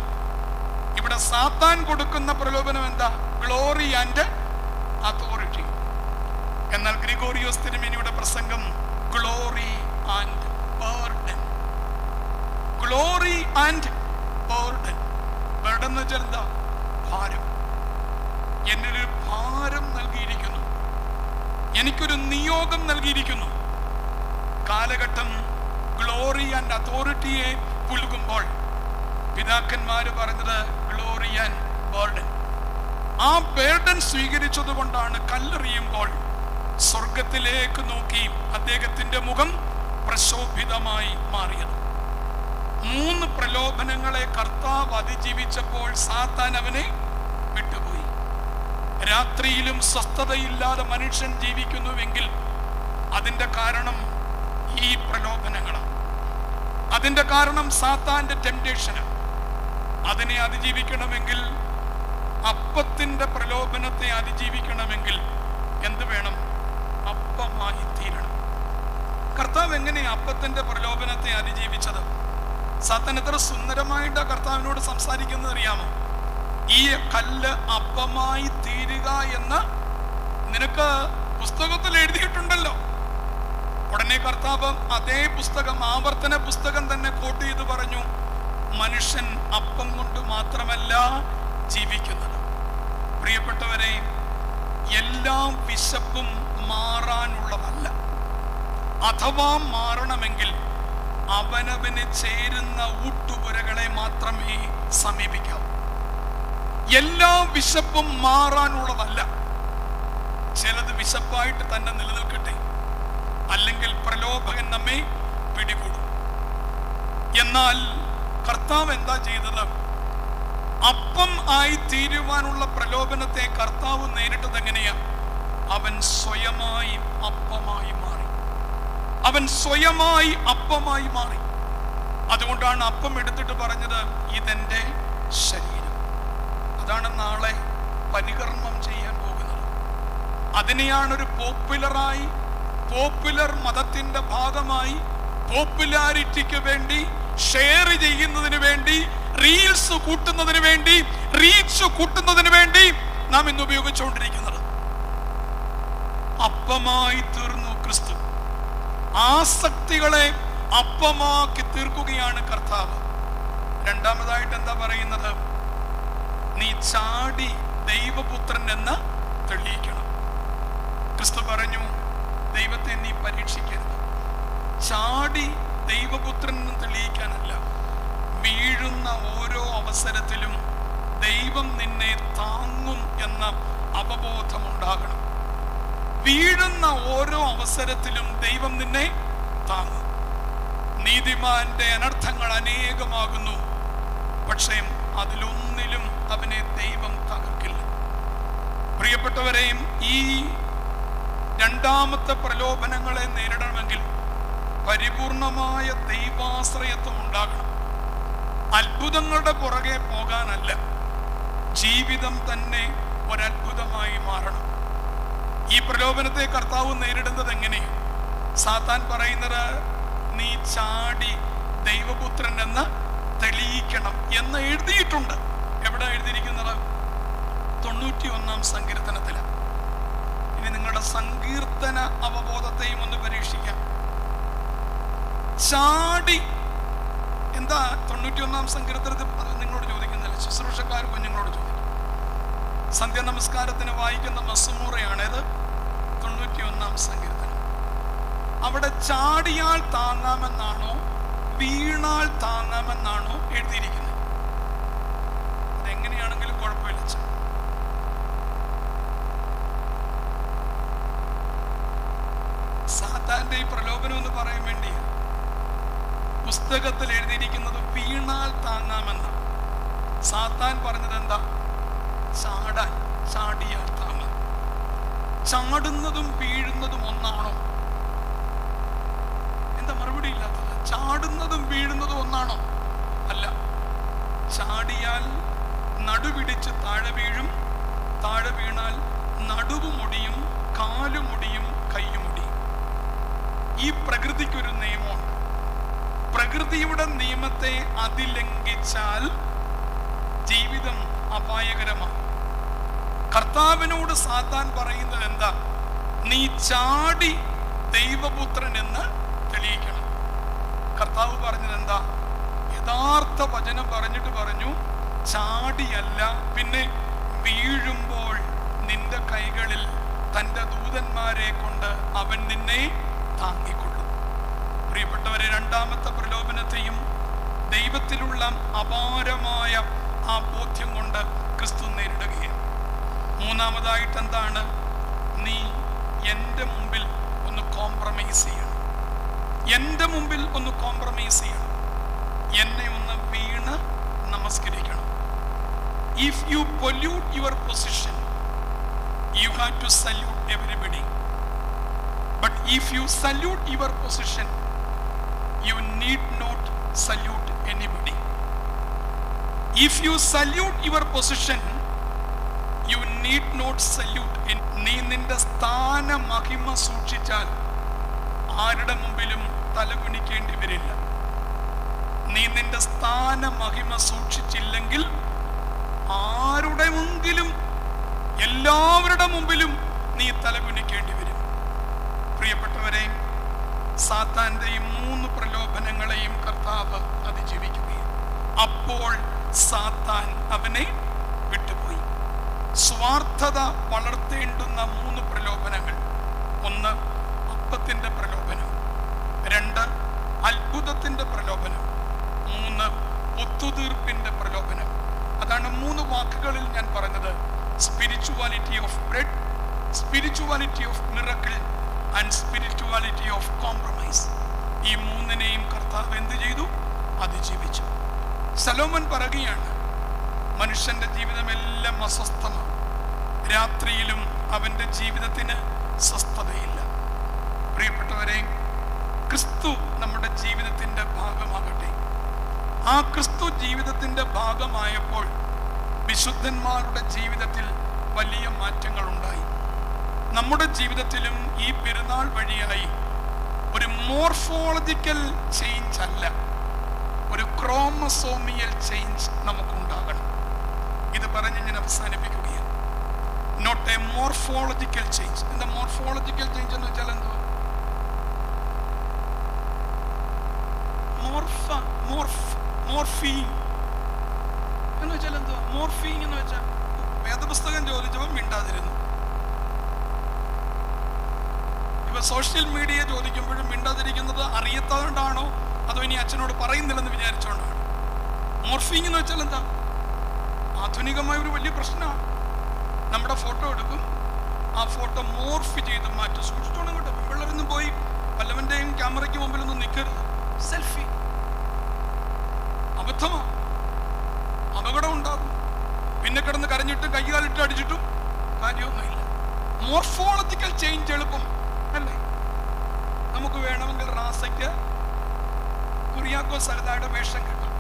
ഇവിടെ സാത്താൻ കൊടുക്കുന്ന പ്രലോഭനം എന്താ? Glory and authority. എന്നാൽ ഗ്രിഗോറിയോസ് തിരുമേനിയുടെ പ്രസംഗം glory and burden. Glory and burden. Burden എന്ന് വെച്ചാൽ എന്താ? ഭാരം. എന്നൊരു ഭാരം നൽകിയിരിക്കുന്നു, എനിക്കൊരു നിയോഗം നൽകിയിരിക്കുന്നു. കാലഘട്ടം ഗ്ലോറി ആൻഡ് അതോറിറ്റിയെ പുലുകുമ്പോൾ പിതാക്കന്മാര് പറഞ്ഞത് ഗ്ലോറി ആൻഡ് ബർഡൻ. ആ ബർഡൻ സ്വീകരിച്ചത് കൊണ്ടാണ് കല്ലെറിയുമ്പോൾ സ്വർഗത്തിലേക്ക് നോക്കി അദ്ദേഹത്തിന്റെ മുഖം പ്രശോഭിതമായി മാറിയത്. 3 പ്രലോഭനങ്ങളെ കർത്താവ് അതിജീവിച്ചപ്പോൾ സാത്താൻ അവനെ വിട്ടുപോയി. രാത്രിയിലും സ്വസ്ഥതയില്ലാതെ മനുഷ്യൻ ജീവിക്കുന്നുവെങ്കിൽ അതിന്റെ കാരണം ഈ പ്രലോഭനങ്ങളാണ്. അതിന്റെ കാരണം സാത്താന്റെ ടെംപ്റ്റേഷന്. അതിനെ അതിജീവിക്കണമെങ്കിൽ, അപ്പത്തിന്റെ പ്രലോഭനത്തെ അതിജീവിക്കണമെങ്കിൽ എന്ത് വേണം? അപ്പമായി തീരണം. കർത്താവ് എങ്ങനെയാ അപ്പത്തിന്റെ പ്രലോഭനത്തെ അതിജീവിച്ചത്? സാത്താൻ എത്ര സുന്ദരമായിട്ട് കർത്താവിനോട് സംസാരിക്കുന്നത് അറിയാമോ? ഈ കല്ല് അപ്പമായി തീരുക എന്ന് നിനക്ക് പുസ്തകത്തിൽ എഴുതിയിട്ടുണ്ടല്ലോ. ഉടനെ കർത്താവ് അതേ പുസ്തകം, ആവർത്തന പുസ്തകം തന്നെ കോട്ട് ചെയ്ത് പറഞ്ഞു, മനുഷ്യൻ അപ്പം കൊണ്ട് മാത്രമല്ല ജീവിക്കുന്നത്. പ്രിയപ്പെട്ടവരെ, എല്ലാ വിശപ്പും മാറാനുള്ളതല്ല. അഥവാ മാറണമെങ്കിൽ അവനവന് ചേരുന്ന ഊട്ടുപുരകളെ മാത്രമേ സമീപിക്കാവൂ. എല്ലാ വിശപ്പും മാറാനുള്ളതല്ല. ചിലത് വിശപ്പായിട്ട് തന്നെ നിലനിൽക്കട്ടെ, അല്ലെങ്കിൽ പ്രലോഭകൻ നമ്മെ പിടികൂടും. എന്നാൽ കർത്താവ് എന്താ ചെയ്തത്? അപ്പം ആയി തീരുവാനുള്ള പ്രലോഭനത്തെ കർത്താവ് നേരിട്ടത് എങ്ങനെയാ? അവൻ സ്വയമായി അപ്പമായി മാറി. അവൻ സ്വയമായി അപ്പമായി മാറി. അതുകൊണ്ടാണ് അപ്പം എടുത്തിട്ട് പറഞ്ഞത്, ഇതെന്റെ ശരീരം. അതാണ് നാളെ പരികർമ്മം ചെയ്യാൻ പോകുന്നത്. അതിനെയാണ് ഒരു പോപ്പുലർ മതത്തിന്റെ ഭാഗമായി, പോപ്പുലാരിറ്റിക്ക് വേണ്ടി, ഷെയർ ചെയ്യുന്നതിന് വേണ്ടി, റീൽസ് കൂട്ടുന്നതിന് വേണ്ടി, റീച്ച് കൂട്ടുന്നതിന് വേണ്ടി നാം ഇന്ന് ഉപയോഗിച്ചുകൊണ്ടിരിക്കുന്നത്. അപ്പമായി തീർന്നു ക്രിസ്തു. ആസക്തികളെ അപ്പമാക്കി തീർക്കുകയാണ് കർത്താവ്. രണ്ടാമതായിട്ട് എന്താ പറയുന്നത്? നീ ചാടി ദൈവപുത്രൻ എന്ന് തെളിയിക്കണം. ക്രിസ്തു പറഞ്ഞു, ദൈവത്തെ നീ പരീക്ഷിക്കരുത്. ചാടി ദൈവപുത്രൻ എന്ന് തെളിയിക്കാനല്ല, വീഴുന്ന ഓരോ അവസരത്തിലും ദൈവം നിന്നെ താങ്ങും എന്ന അവബോധമുണ്ടാകണം. വീഴുന്ന ഓരോ അവസരത്തിലും ദൈവം നിന്നെ താങ്ങും. നീതിമാന്റെ അനർത്ഥങ്ങൾ അനേകമാകുന്നു, പക്ഷേ അതിലൊന്നിലും അവനെ ദൈവം തകർക്കില്ല. പ്രിയപ്പെട്ടവരെയും, ഈ രണ്ടാമത്തെ പ്രലോഭനങ്ങളെ നേരിടണമെങ്കിൽ പരിപൂർണമായ ദൈവാശ്രയത്വം ഉണ്ടാകണം. അത്ഭുതങ്ങളുടെ പുറകെ പോകാനല്ല, ജീവിതം തന്നെ ഒരത്ഭുതമായി മാറണം. ഈ പ്രലോഭനത്തെ കർത്താവ് നേരിടുന്നത് എങ്ങനെയാണ്? സാത്താൻ പറയുന്നത്, നീ ചാടി ദൈവപുത്രൻ എന്ന് തെളിയിക്കണം എന്ന് എഴുതിയിട്ടുണ്ട്. എവിടെ എഴുതിയിരിക്കുന്നത്? 91-ാം സങ്കീർത്തനത്തില്. ഇനി നിങ്ങളുടെ സങ്കീർത്തന അവബോധത്തെയും ഒന്ന് പരീക്ഷിക്കാം. ചാടി എന്താ 91-ാം സങ്കീർത്തനത്തിൽ നിങ്ങളോട് ചോദിക്കുന്നില്ല, ശുശ്രൂഷക്കാർ കുഞ്ഞുങ്ങളോട് ചോദിക്കും. സന്ധ്യ നമസ്കാരത്തിന് വായിക്കുന്ന മസ്മൂറയാണ് ഇത്, 91-ാം സങ്കീർത്തനം. അവിടെ ചാടിയാൽ താങ്ങാമെന്നാണോ വീണാൽ താങ്ങാമെന്നാണോ എഴുതിയിരിക്കുന്നത്? അതെങ്ങനെയാണെങ്കിലും കുഴപ്പമില്ല. സാത്താന്റെ ഈ പ്രലോഭനം എന്ന് പറയാൻ വേണ്ടി പുസ്തകത്തിൽ എഴുതിയിരിക്കുന്നത് വീണാൽ താങ്ങാമെന്ന. സാത്താൻ പറഞ്ഞത് എന്താ? ചാടിയാൽ താങ്ങാം. ചാടുന്നതും വീഴുന്നതും ഒന്നാണോ? എന്താ മറുപടി ഇല്ലാത്തത്? ചാടുന്നതും വീഴുന്നതും ഒന്നാണോ? അല്ല. ചാടിയാൽ നടുപിടിച്ച് താഴെ വീഴും, താഴെ വീണാൽ നടുവുമൊടിയും കാലുമൊടിയും കയ്യുമൊടിയും. ഈ പ്രകൃതിക്കൊരു നിയമമുണ്ട്. പ്രകൃതിയുടെ നിയമത്തെ അതിലംഘിച്ചാൽ ജീവിതം അപായകരമാണ്. കർത്താവിനോട് സാത്താൻ പറയുന്നത് എന്താ? നീ ചാടി ദൈവപുത്രൻ എന്ന് തെളിയിക്കണം. കർത്താവ് പറഞ്ഞത് എന്താ? യഥാർത്ഥ വചനം പറഞ്ഞിട്ട് പറഞ്ഞു, ചാടിയല്ല, പിന്നെ വീഴുമ്പോൾ നിന്റെ കൈകളിൽ തൻ്റെ ദൂതന്മാരെ കൊണ്ട് അവൻ നിന്നെ താങ്ങിക്കൊള്ളും. പ്രിയപ്പെട്ടവരെ, രണ്ടാമത്തെ പ്രലോഭനത്തെയും ദൈവത്തിലുള്ള അപാരമായ ആ ബോധ്യം കൊണ്ട് ക്രിസ്തു നേരിടുകയാണ്. മൂന്നാമതായിട്ട് എന്താണ്? നീ എൻ്റെ മുമ്പിൽ ഒന്ന് കോംപ്രമൈസ് ചെയ്യണം. എൻ്റെ മുമ്പിൽ ഒന്ന് കോംപ്രമൈസ് ചെയ്യണം. എന്നെ ഒന്ന് വീണ് നമസ്കരിക്കണം. If you pollute your position, you have to salute everybody. But if you salute your position, you need not salute anybody. If you salute your position, you need not salute നീ നിന്റെ സ്ഥാന മഹിമ സൂക്ഷിച്ചാൽ ആരുടെ മുമ്പിലും തലകുനിക്കേണ്ടി വരില്ല. നീ നിന്റെ സ്ഥാന മഹിമ സൂക്ഷിച്ചില്ലെങ്കിൽ ആരുടെ മുമ്പിലും, എല്ലാവരുടെ മുമ്പിലും നീ തലകുനിക്കേണ്ടി വരും. പ്രിയപ്പെട്ടവരെ, സാത്താന്റെ ഈ 3 പ്രലോഭനങ്ങളെയും കർത്താവ് അതിജീവിക്കുകയും അപ്പോൾ സാത്താൻ അവനെ വിട്ടുപോയി. സ്വാർത്ഥത വളർത്തേണ്ടുന്ന 3 പ്രലോഭനങ്ങൾ. 1, അപ്പത്തിന്റെ പ്രലോഭനം. 2, അത്ഭുതത്തിന്റെ പ്രലോഭനം. 3, ഒത്തുതീർപ്പിന്റെ പ്രലോഭനം. അതാണ് 3 വാക്കുകളിൽ ഞാൻ പറഞ്ഞത്. Spirituality of bread, spirituality of miracle and spirituality of compromise. ഈ 3നെയും കർത്താവ് എന്ത് ചെയ്തു? അതിജീവിച്ചു. സലോമൻ പറയുകയാണ്, മനുഷ്യന്റെ ജീവിതമെല്ലാം അസ്വസ്ഥമാണ്, രാത്രിയിലും അവന്റെ ജീവിതത്തിന് സ്വസ്ഥതയില്ല. പ്രിയപ്പെട്ടവരെ, ക്രിസ്തു നമ്മുടെ ജീവിതത്തിന്റെ ഭാഗമാകട്ടെ. ആ ക്രിസ്തു ജീവിതത്തിന്റെ ഭാഗമായപ്പോൾ വിശുദ്ധന്മാരുടെ ജീവിതത്തിൽ വലിയ മാറ്റങ്ങൾ ഉണ്ടായി. നമ്മുടെ ജീവിതത്തിലും ഈ പെരുന്നാൾ വഴിയായി ഒരു മോർഫോളജിക്കൽ ചേഞ്ച് അല്ല, ഒരു ക്രോമസോമിയൽ ചേഞ്ച് നമുക്കുണ്ടാകണം. ഇത് പറഞ്ഞ് ഞാൻ അവസാനിപ്പിക്കുകയാണ്. Not a morphological change. എന്താ മോർഫോളജിക്കൽ ചേഞ്ച് എന്ന് വെച്ചാൽ എന്തോ? മോർഫീൻ എന്ന് വെച്ചാൽ എന്തോ? മോർഫീൻ എന്ന് വെച്ചാൽ വേദപുസ്തകം ചോദിച്ചപ്പോൾ മിണ്ടാതിരുന്നു. ഇപ്പൊ സോഷ്യൽ മീഡിയ ചോദിക്കുമ്പോഴും മിണ്ടാതിരിക്കുന്നത് അറിയാത്തതുകൊണ്ടാണോ അതോ ഇനി അച്ഛനോട് പറയുന്നില്ലെന്ന് വിചാരിച്ചുകൊണ്ടാണ്? മോർഫിംഗ് എന്ന് വെച്ചാൽ എന്താ? ആധുനികമായ ഒരു വലിയ പ്രശ്നമാണ്. നമ്മുടെ ഫോട്ടോ എടുക്കും, ആ ഫോട്ടോ മോർഫ് ചെയ്ത് മാറ്റും. സൂക്ഷിച്ചോണം കേട്ടോ, പിള്ളേരൊന്നും പോയി വല്ലവന്റെയും ക്യാമറയ്ക്ക് മുമ്പിലൊന്നും നിൽക്കരുത്. സെൽഫി അബദ്ധമാണ്, അപകടം ഉണ്ടാകും. പിന്നെ കിടന്ന് കരഞ്ഞിട്ടും കൈകാലിട്ട് അടിച്ചിട്ടും കാര്യമൊന്നുമില്ല. മോർഫോളജിക്കൽ ചേഞ്ച് എളുപ്പം അല്ലേ? നമുക്ക് വേണമെങ്കിൽ റാസയ്ക്ക് കുര്യാക്കോസ് സഹദായുടെ വേഷം കിട്ടാം.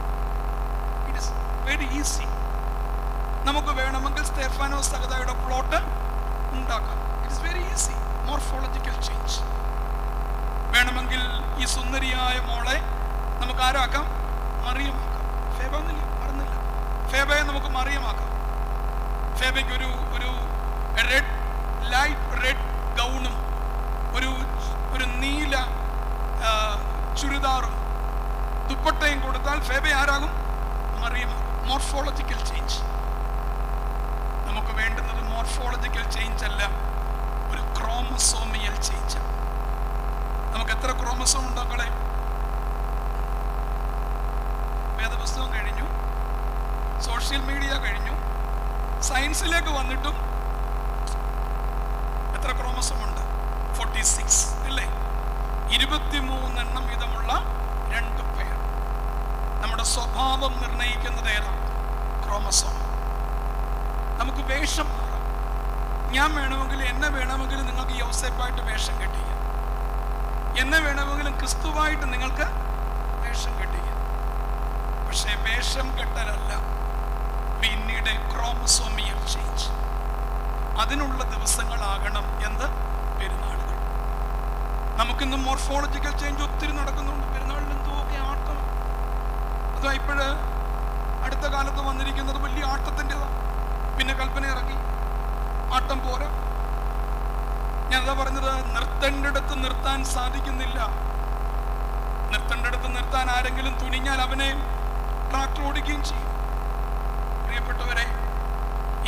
It is very easy. നമുക്ക് വേണമെങ്കിൽ സ്തെഫാനോസ് സഹദായുടെ പ്ലോട്ട് ഉണ്ടാക്കാം. It is very easy. Morphological change. വേണമെങ്കിൽ ഈ സുന്ദരിയായ മോളെ നമുക്ക് ആരാക്കാം? മറിയമാക്കാം. ഫേബ എന്നില്ല, മറന്നില്ല, ഫേബയെ നമുക്ക് മറിയമാക്കാം. ഫേബയ്ക്ക് ഒരു റെഡ്, ലൈറ്റ് റെഡ് ഗൗണും ഒരു നീല ചുരിദാറും ദുപ്പട്ടയും കൊടുത്താൽ ഫേബ ആരാകും? മറിയമാകും. Morphological change. നമുക്ക് വേണ്ടുന്നത് മോർഫോളജിക്കൽ ചേഞ്ച് അല്ല, ഒരു ക്രോമസോമിയൽ ചേഞ്ച്. നമുക്ക് എത്ര ക്രോമസോം ഉണ്ടാക്കളെ? വേദപുസ്തകം കഴിഞ്ഞു, സോഷ്യൽ മീഡിയ കഴിഞ്ഞു, സയൻസിലേക്ക് വന്നിട്ടും എത്ര ക്രോമസോം ഉണ്ട്? 46 അല്ലേ? 23 എണ്ണം വീതമുള്ള 2 പേർ. നമ്മുടെ സ്വഭാവം നിർണയിക്കുന്നത് ഏതാ? ക്രോമസോം. നമുക്ക് വേഷം മാറാം. ഞാൻ വേണമെങ്കിൽ, എന്നെ വേണമെങ്കിലും നിങ്ങൾക്ക് യോസേപ്പായിട്ട് വേഷം കെട്ടിക്കാം. എന്നെ വേണമെങ്കിലും ക്രിസ്തുവായിട്ട് നിങ്ങൾക്ക് വേഷം കെട്ടിക്കാം. പക്ഷേ വേഷം കെട്ടലല്ല, പിന്നീട് ക്രോമസോമിയൽ ചേഞ്ച്. അതിനുള്ള ദിവസങ്ങളാകണം എന്ത്? പെരുന്നാളുകൾ. നമുക്കിന്ന് മോർഫോളജിക്കൽ ചേഞ്ച് ഒത്തിരി നടക്കുന്നുണ്ട്. പെരുന്നാളിൽ എന്തൊക്കെ ആട്ടം. അതാ ഇപ്പോഴ് അടുത്ത കാലത്ത് വന്നിരിക്കുന്നത് വലിയ ആട്ടത്തിൻ്റെതാണ്. പിന്നെ കൽപ്പന ഇറങ്ങി, ആട്ടം പോരാ. ഞാനതാ പറഞ്ഞത്, നിർത്തേണ്ടടുത്ത് നിർത്താൻ സാധിക്കുന്നില്ല. നിർത്തേണ്ടടുത്ത് നിർത്താൻ ആരെങ്കിലും തുനിഞ്ഞാൽ അവനെ ട്രാക്ടർ ഓടിക്കുകയും ചെയ്യും. പ്രിയപ്പെട്ടവരെ,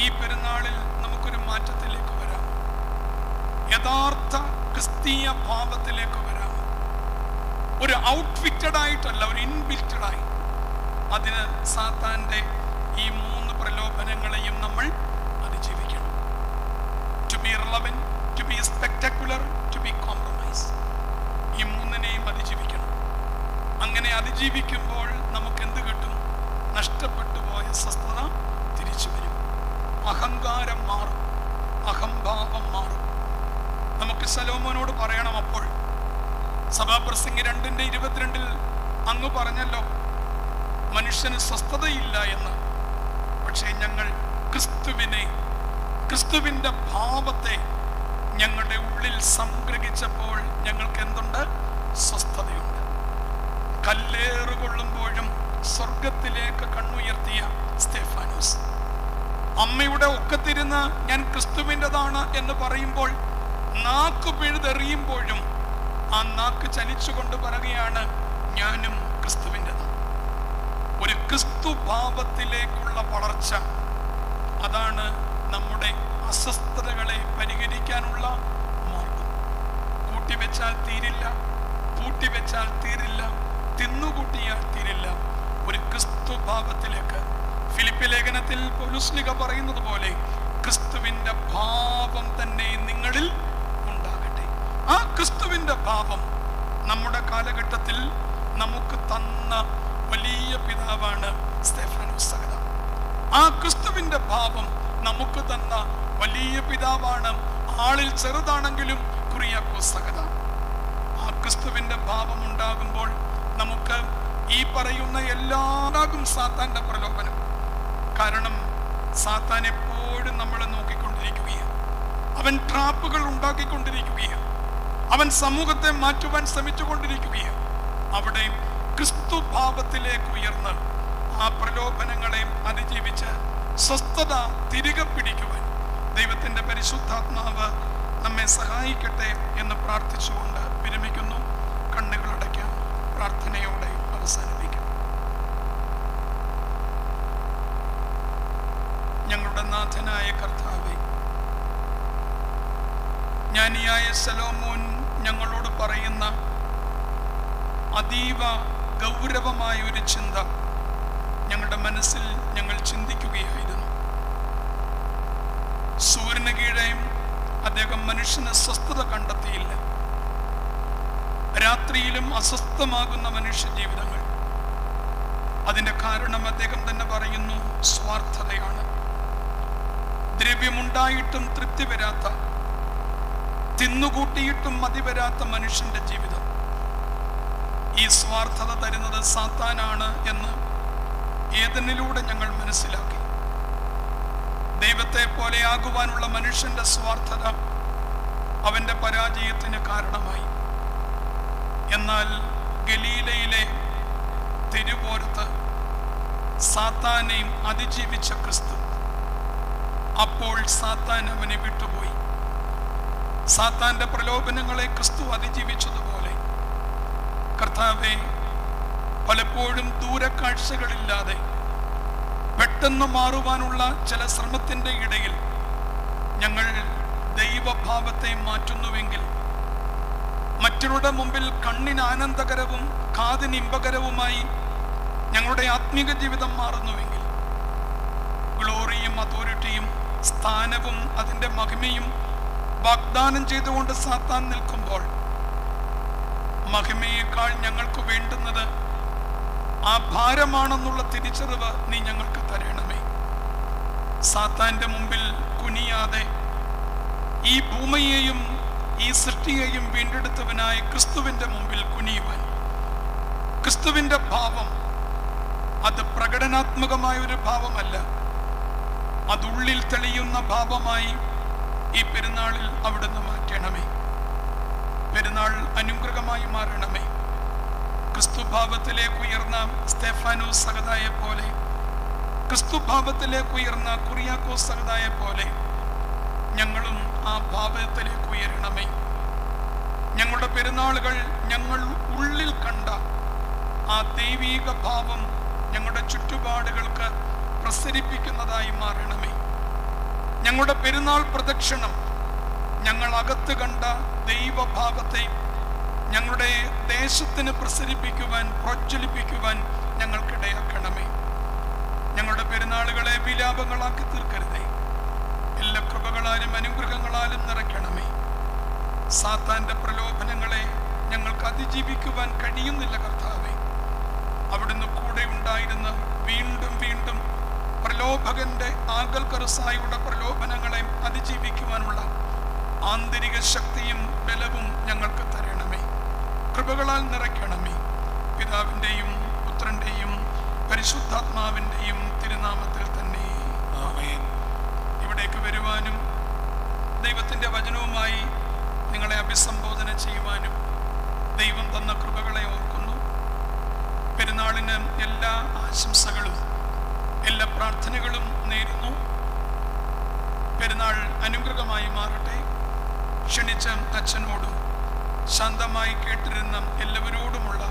ഈ പെരുന്നാളിൽ നമുക്കൊരു മാറ്റത്തിലേക്ക് വരാം. യഥാർത്ഥ ക്രിസ്തീയ ഭാവത്തിലേക്ക് വരാം. ഒരു ഔട്ട്ഫിറ്റഡ് ആയിട്ടല്ല, ഒരു ഇൻബിൽറ്റഡ് ആയി. അതിന് സാത്താന്റെ ഈ 3 പ്രലോഭനങ്ങളെയും നമ്മൾ അതിജീവിക്കണം. To be relevant, to be spectacular, to be compromise. ഈ 3നെയും അതിജീവിക്കണം. അങ്ങനെ അതിജീവിക്കുമ്പോൾ നമുക്ക് എന്ത് കിട്ടും? നഷ്ടപ്പെട്ടു പോയ സ്വസ്ഥത തിരിച്ചു വരും. അഹങ്കാരം മാറും, അഹംഭാവം മാറും. നമുക്ക് ശലോമോനോട് പറയണം. അപ്പോൾ സഭാപ്രസംഗി 2:22 അങ്ങ് പറഞ്ഞല്ലോ മനുഷ്യന് സ്വസ്ഥതയില്ല എന്ന്. പക്ഷേ ഞങ്ങൾ ക്രിസ്തുവിന്റെ ഭാവത്തെ ഞങ്ങളുടെ ഉള്ളിൽ സംഗ്രഹിച്ചപ്പോൾ ഞങ്ങൾക്ക് എന്തുണ്ട്? സ്വസ്ഥതയുണ്ട്. കല്ലേറുകൊള്ളുമ്പോഴും സ്വർഗത്തിലേക്ക് കണ്ണുയർത്തിയ സ്തെഫാനോസ്, അമ്മയുടെ ഒക്കത്തിരുന്ന് ഞാൻ ക്രിസ്തുവിൻ്റെതാണ് എന്ന് പറയുമ്പോൾ, നാക്ക് പിഴുതെറിയുമ്പോഴും ആ നാക്ക് ചലിച്ചുകൊണ്ട് പറയുകയാണ് ഞാനും ക്രിസ്തുവിൻ്റെതാണ്. ഒരു ക്രിസ്തു ഭാവത്തിലേക്കുള്ള വളർച്ച, അതാണ് നമ്മുടെ അസ്വസ്ഥതകളെ പരിഹരിക്കാനുള്ള മാർഗം. കൂട്ടിവെച്ചാൽ തീരില്ല, പൂട്ടിവെച്ചാൽ തീരില്ല, തിന്നുകൂട്ടിയാൽ തീരില്ല. ഒരു ക്രിസ്തു ഭാവത്തിലേക്ക്, ഫിലിപ്പി ലേഖനത്തിൽ പൗലോസ് പറയുന്നത് പോലെ, ക്രിസ്തുവിന്റെ ഭാവം തന്നെ നിങ്ങളിൽ ഉണ്ടാകട്ടെ. ആ ക്രിസ്തുവിന്റെ ഭാവം നമ്മുടെ കാലഘട്ടത്തിൽ നമുക്ക് തന്ന വലിയ പിതാവാണ് സ്തെഫാനോസ് സഹദാ. ആ ക്രിസ്തുവിന്റെ ഭാവം നമുക്ക് തന്ന വലിയ പിതാവാണ്, ആളിൽ ചെറുതാണെങ്കിലും, കുര്യാക്കോസ് സഹദാ. ആ ക്രിസ്തുവിന്റെ ഭാവം ഉണ്ടാകുമ്പോൾ നമുക്ക് ഈ പറയുന്ന എല്ലാവർക്കും സാത്താന്റെ പ്രലോഭനം. കാരണം സാത്താൻ എപ്പോഴും നമ്മളെ നോക്കിക്കൊണ്ടിരിക്കുകയാണ്. അവൻ ട്രാപ്പുകൾ ഉണ്ടാക്കിക്കൊണ്ടിരിക്കുകയാണ്. അവൻ സമൂഹത്തെ മാറ്റുവാൻ ശ്രമിച്ചുകൊണ്ടിരിക്കുകയാണ്. അവിടെ ക്രിസ്തു ഭാവത്തിലേക്ക് ഉയർന്ന് ആ പ്രലോഭനങ്ങളെ അതിജീവിച്ച് സ്വസ്ഥത തിരികെ പിടിക്കുവാൻ ദൈവത്തിന്റെ പരിശുദ്ധാത്മാവ് നമ്മെ സഹായിക്കട്ടെ എന്ന് പ്രാർത്ഥിച്ചുകൊണ്ട് വിരമിക്കുന്നു. കണ്ണുകളടയ്ക്കാം, പ്രാർത്ഥനയോടെ അവസാനിപ്പിക്കാം. ഞങ്ങളുടെ നാഥനായ കർത്താവേ, ജ്ഞാനിയായ ശലോമോൻ ഞങ്ങളോട് പറയുന്ന അതീവ ഗൗരവമായ ഒരു ചിന്ത ഞങ്ങളുടെ മനസ്സിൽ ഞങ്ങൾ ചിന്തിക്കുകയായിരുന്നു. സൂര്യന് കീഴെയും അദ്ദേഹം മനുഷ്യന് സ്വസ്ഥത കണ്ടെത്തിയില്ല. രാത്രിയിലും അസ്വസ്ഥമാകുന്ന മനുഷ്യ ജീവിതങ്ങൾ. അതിന്റെ കാരണം അദ്ദേഹം തന്നെ പറയുന്നു, സ്വാർത്ഥതയാണ്. ദ്രവ്യമുണ്ടായിട്ടും തൃപ്തി വരാത്ത, തിന്നുകൂട്ടിയിട്ടും മതി വരാത്ത മനുഷ്യന്റെ ജീവിതം. ഈ സ്വാർത്ഥത തരുന്നത് സാത്താനാണ് എന്ന് ഏദനിലൂടെ ഞങ്ങൾ മനസ്സിലാക്കി. ദൈവത്തെ പോലെ ആകുവാനുള്ള മനുഷ്യന്റെ സ്വാർത്ഥത അവന്റെ പരാജയത്തിന് കാരണമായി. എന്നാൽ ഗലീലയിലെ തെരുവോരത്ത് സാത്താനെയും അതിജീവിച്ച ക്രിസ്തു, അപ്പോൾ സാത്താൻ അവനെ വിട്ടുപോയി. സാത്താന്റെ പ്രലോഭനങ്ങളെ ക്രിസ്തു അതിജീവിച്ചതുപോലെ കർത്താവെ, പലപ്പോഴും ദൂരക്കാഴ്ചകളില്ലാതെ പെട്ടെന്ന് മാറുവാനുള്ള ചില ശ്രമത്തിന്റെ ഇടയിൽ ഞങ്ങൾ ദൈവഭാവത്തെ മാറ്റുന്നുവെങ്കിൽ, മറ്റവരുടെ മുമ്പിൽ കണ്ണിന് ആനന്ദകരവും കാതിന് ഇമ്പകരവുമായി ഞങ്ങളുടെ ആത്മീക ജീവിതം മാറുന്നുവെങ്കിൽ, ഗ്ലോറിയും അതോറിറ്റിയും സ്ഥാനവും അതിൻ്റെ മഹിമയും വാഗ്ദാനം ചെയ്തുകൊണ്ട് സാത്താൻ നിൽക്കുമ്പോൾ, മഹിമയേക്കാൾ ഞങ്ങൾക്ക് വേണ്ടുന്നത് ആ ഭാരമാണെന്നുള്ള തിരിച്ചറിവ് നീ ഞങ്ങൾക്ക് തരണമേ. സാത്താന്റെ മുമ്പിൽ കുനിയാതെ ഈ ഭൂമിയെയും ഈ സൃഷ്ടിയെയും വീണ്ടെടുത്തവനായ ക്രിസ്തുവിന്റെ മുമ്പിൽ കുനിയുവാൻ, ക്രിസ്തുവിന്റെ ഭാവം അത് പ്രകടനാത്മകമായ ഒരു ഭാവമല്ല, അതുള്ളിൽ തെളിയുന്ന ഭാവമായി ഈ പെരുന്നാളിൽ അവിടുന്ന് മാറ്റണമേ. പെരുന്നാൾ അനുഗ്രഹമായി മാറണമേ. ക്രിസ്തുഭാവത്തിലേക്ക് ഉയർന്ന സ്തെഫാനോസ് സഹദായെ പോലെ, ക്രിസ്തുഭാവത്തിലേക്ക് ഉയർന്ന കുറിയാക്കോസ് സഹദായെ പോലെ ഞങ്ങളും ആ ഭാവത്തിലേക്ക് ഉയരണമേ. ഞങ്ങളുടെ പെരുന്നാളുകൾ ഞങ്ങൾ ഉള്ളിൽ കണ്ട ആ ദൈവീക ഭാവം ഞങ്ങളുടെ ചുറ്റുപാടുകൾക്ക് പ്രസരിപ്പിക്കുന്നതായി മാറണമേ. ഞങ്ങളുടെ പെരുന്നാൾ പ്രദക്ഷിണം ഞങ്ങൾ അകത്ത് കണ്ട ദൈവഭാവത്തെ ഞങ്ങളുടെ ദേശത്തിന് പ്രസരിപ്പിക്കുവാൻ, പ്രോജ്വലിപ്പിക്കുവാൻ ഞങ്ങൾക്കിടയാക്കണമേ. ഞങ്ങളുടെ പെരുന്നാളുകളെ വിലാപങ്ങളാക്കി തീർക്കരുതേ. എല്ലാ കൃപകളാലും അനുഗ്രഹങ്ങളാലും നിറയ്ക്കണമേ. സാത്താന്റെ പ്രലോഭനങ്ങളെ ഞങ്ങൾക്ക് അതിജീവിക്കുവാൻ കഴിയുന്നില്ല കർത്താവേ. അവിടുന്ന് കൂടെ ഉണ്ടായിരുന്ന് വീണ്ടും വീണ്ടും പ്രലോഭകന്റെ ആകൽക്കറുസായുടെ പ്രലോഭനങ്ങളെ അതിജീവിക്കുവാനുള്ള ആന്തരിക ശക്തിയും ബലവും ഞങ്ങൾക്ക് തരണമേ. കൃപകളാൽ നിറയ്ക്കണമേ. പിതാവിൻ്റെയും പുത്രൻ്റെയും പരിശുദ്ധാത്മാവിൻ്റെയും തിരുനാമത്തിൽ തന്നെ ആമേൻ. ഇവിടേക്ക് വരുവാനും ദൈവത്തിൻ്റെ വചനവുമായി നിങ്ങളെ അഭിസംബോധന ചെയ്യുവാനും ദൈവം തന്ന കൃപകളെ ഓർക്കുന്നു. പെരുന്നാളിന് എല്ലാ ആശംസകളും എല്ലാ പ്രാർത്ഥനകളും നേരുന്നു. പെരുന്നാൾ അനുഗ്രഹമായി മാറട്ടെ. ക്ഷണിച്ച അച്ഛനോടും ശാന്തമായി കേട്ടിരുന്ന എല്ലാവരോടുമുള്ള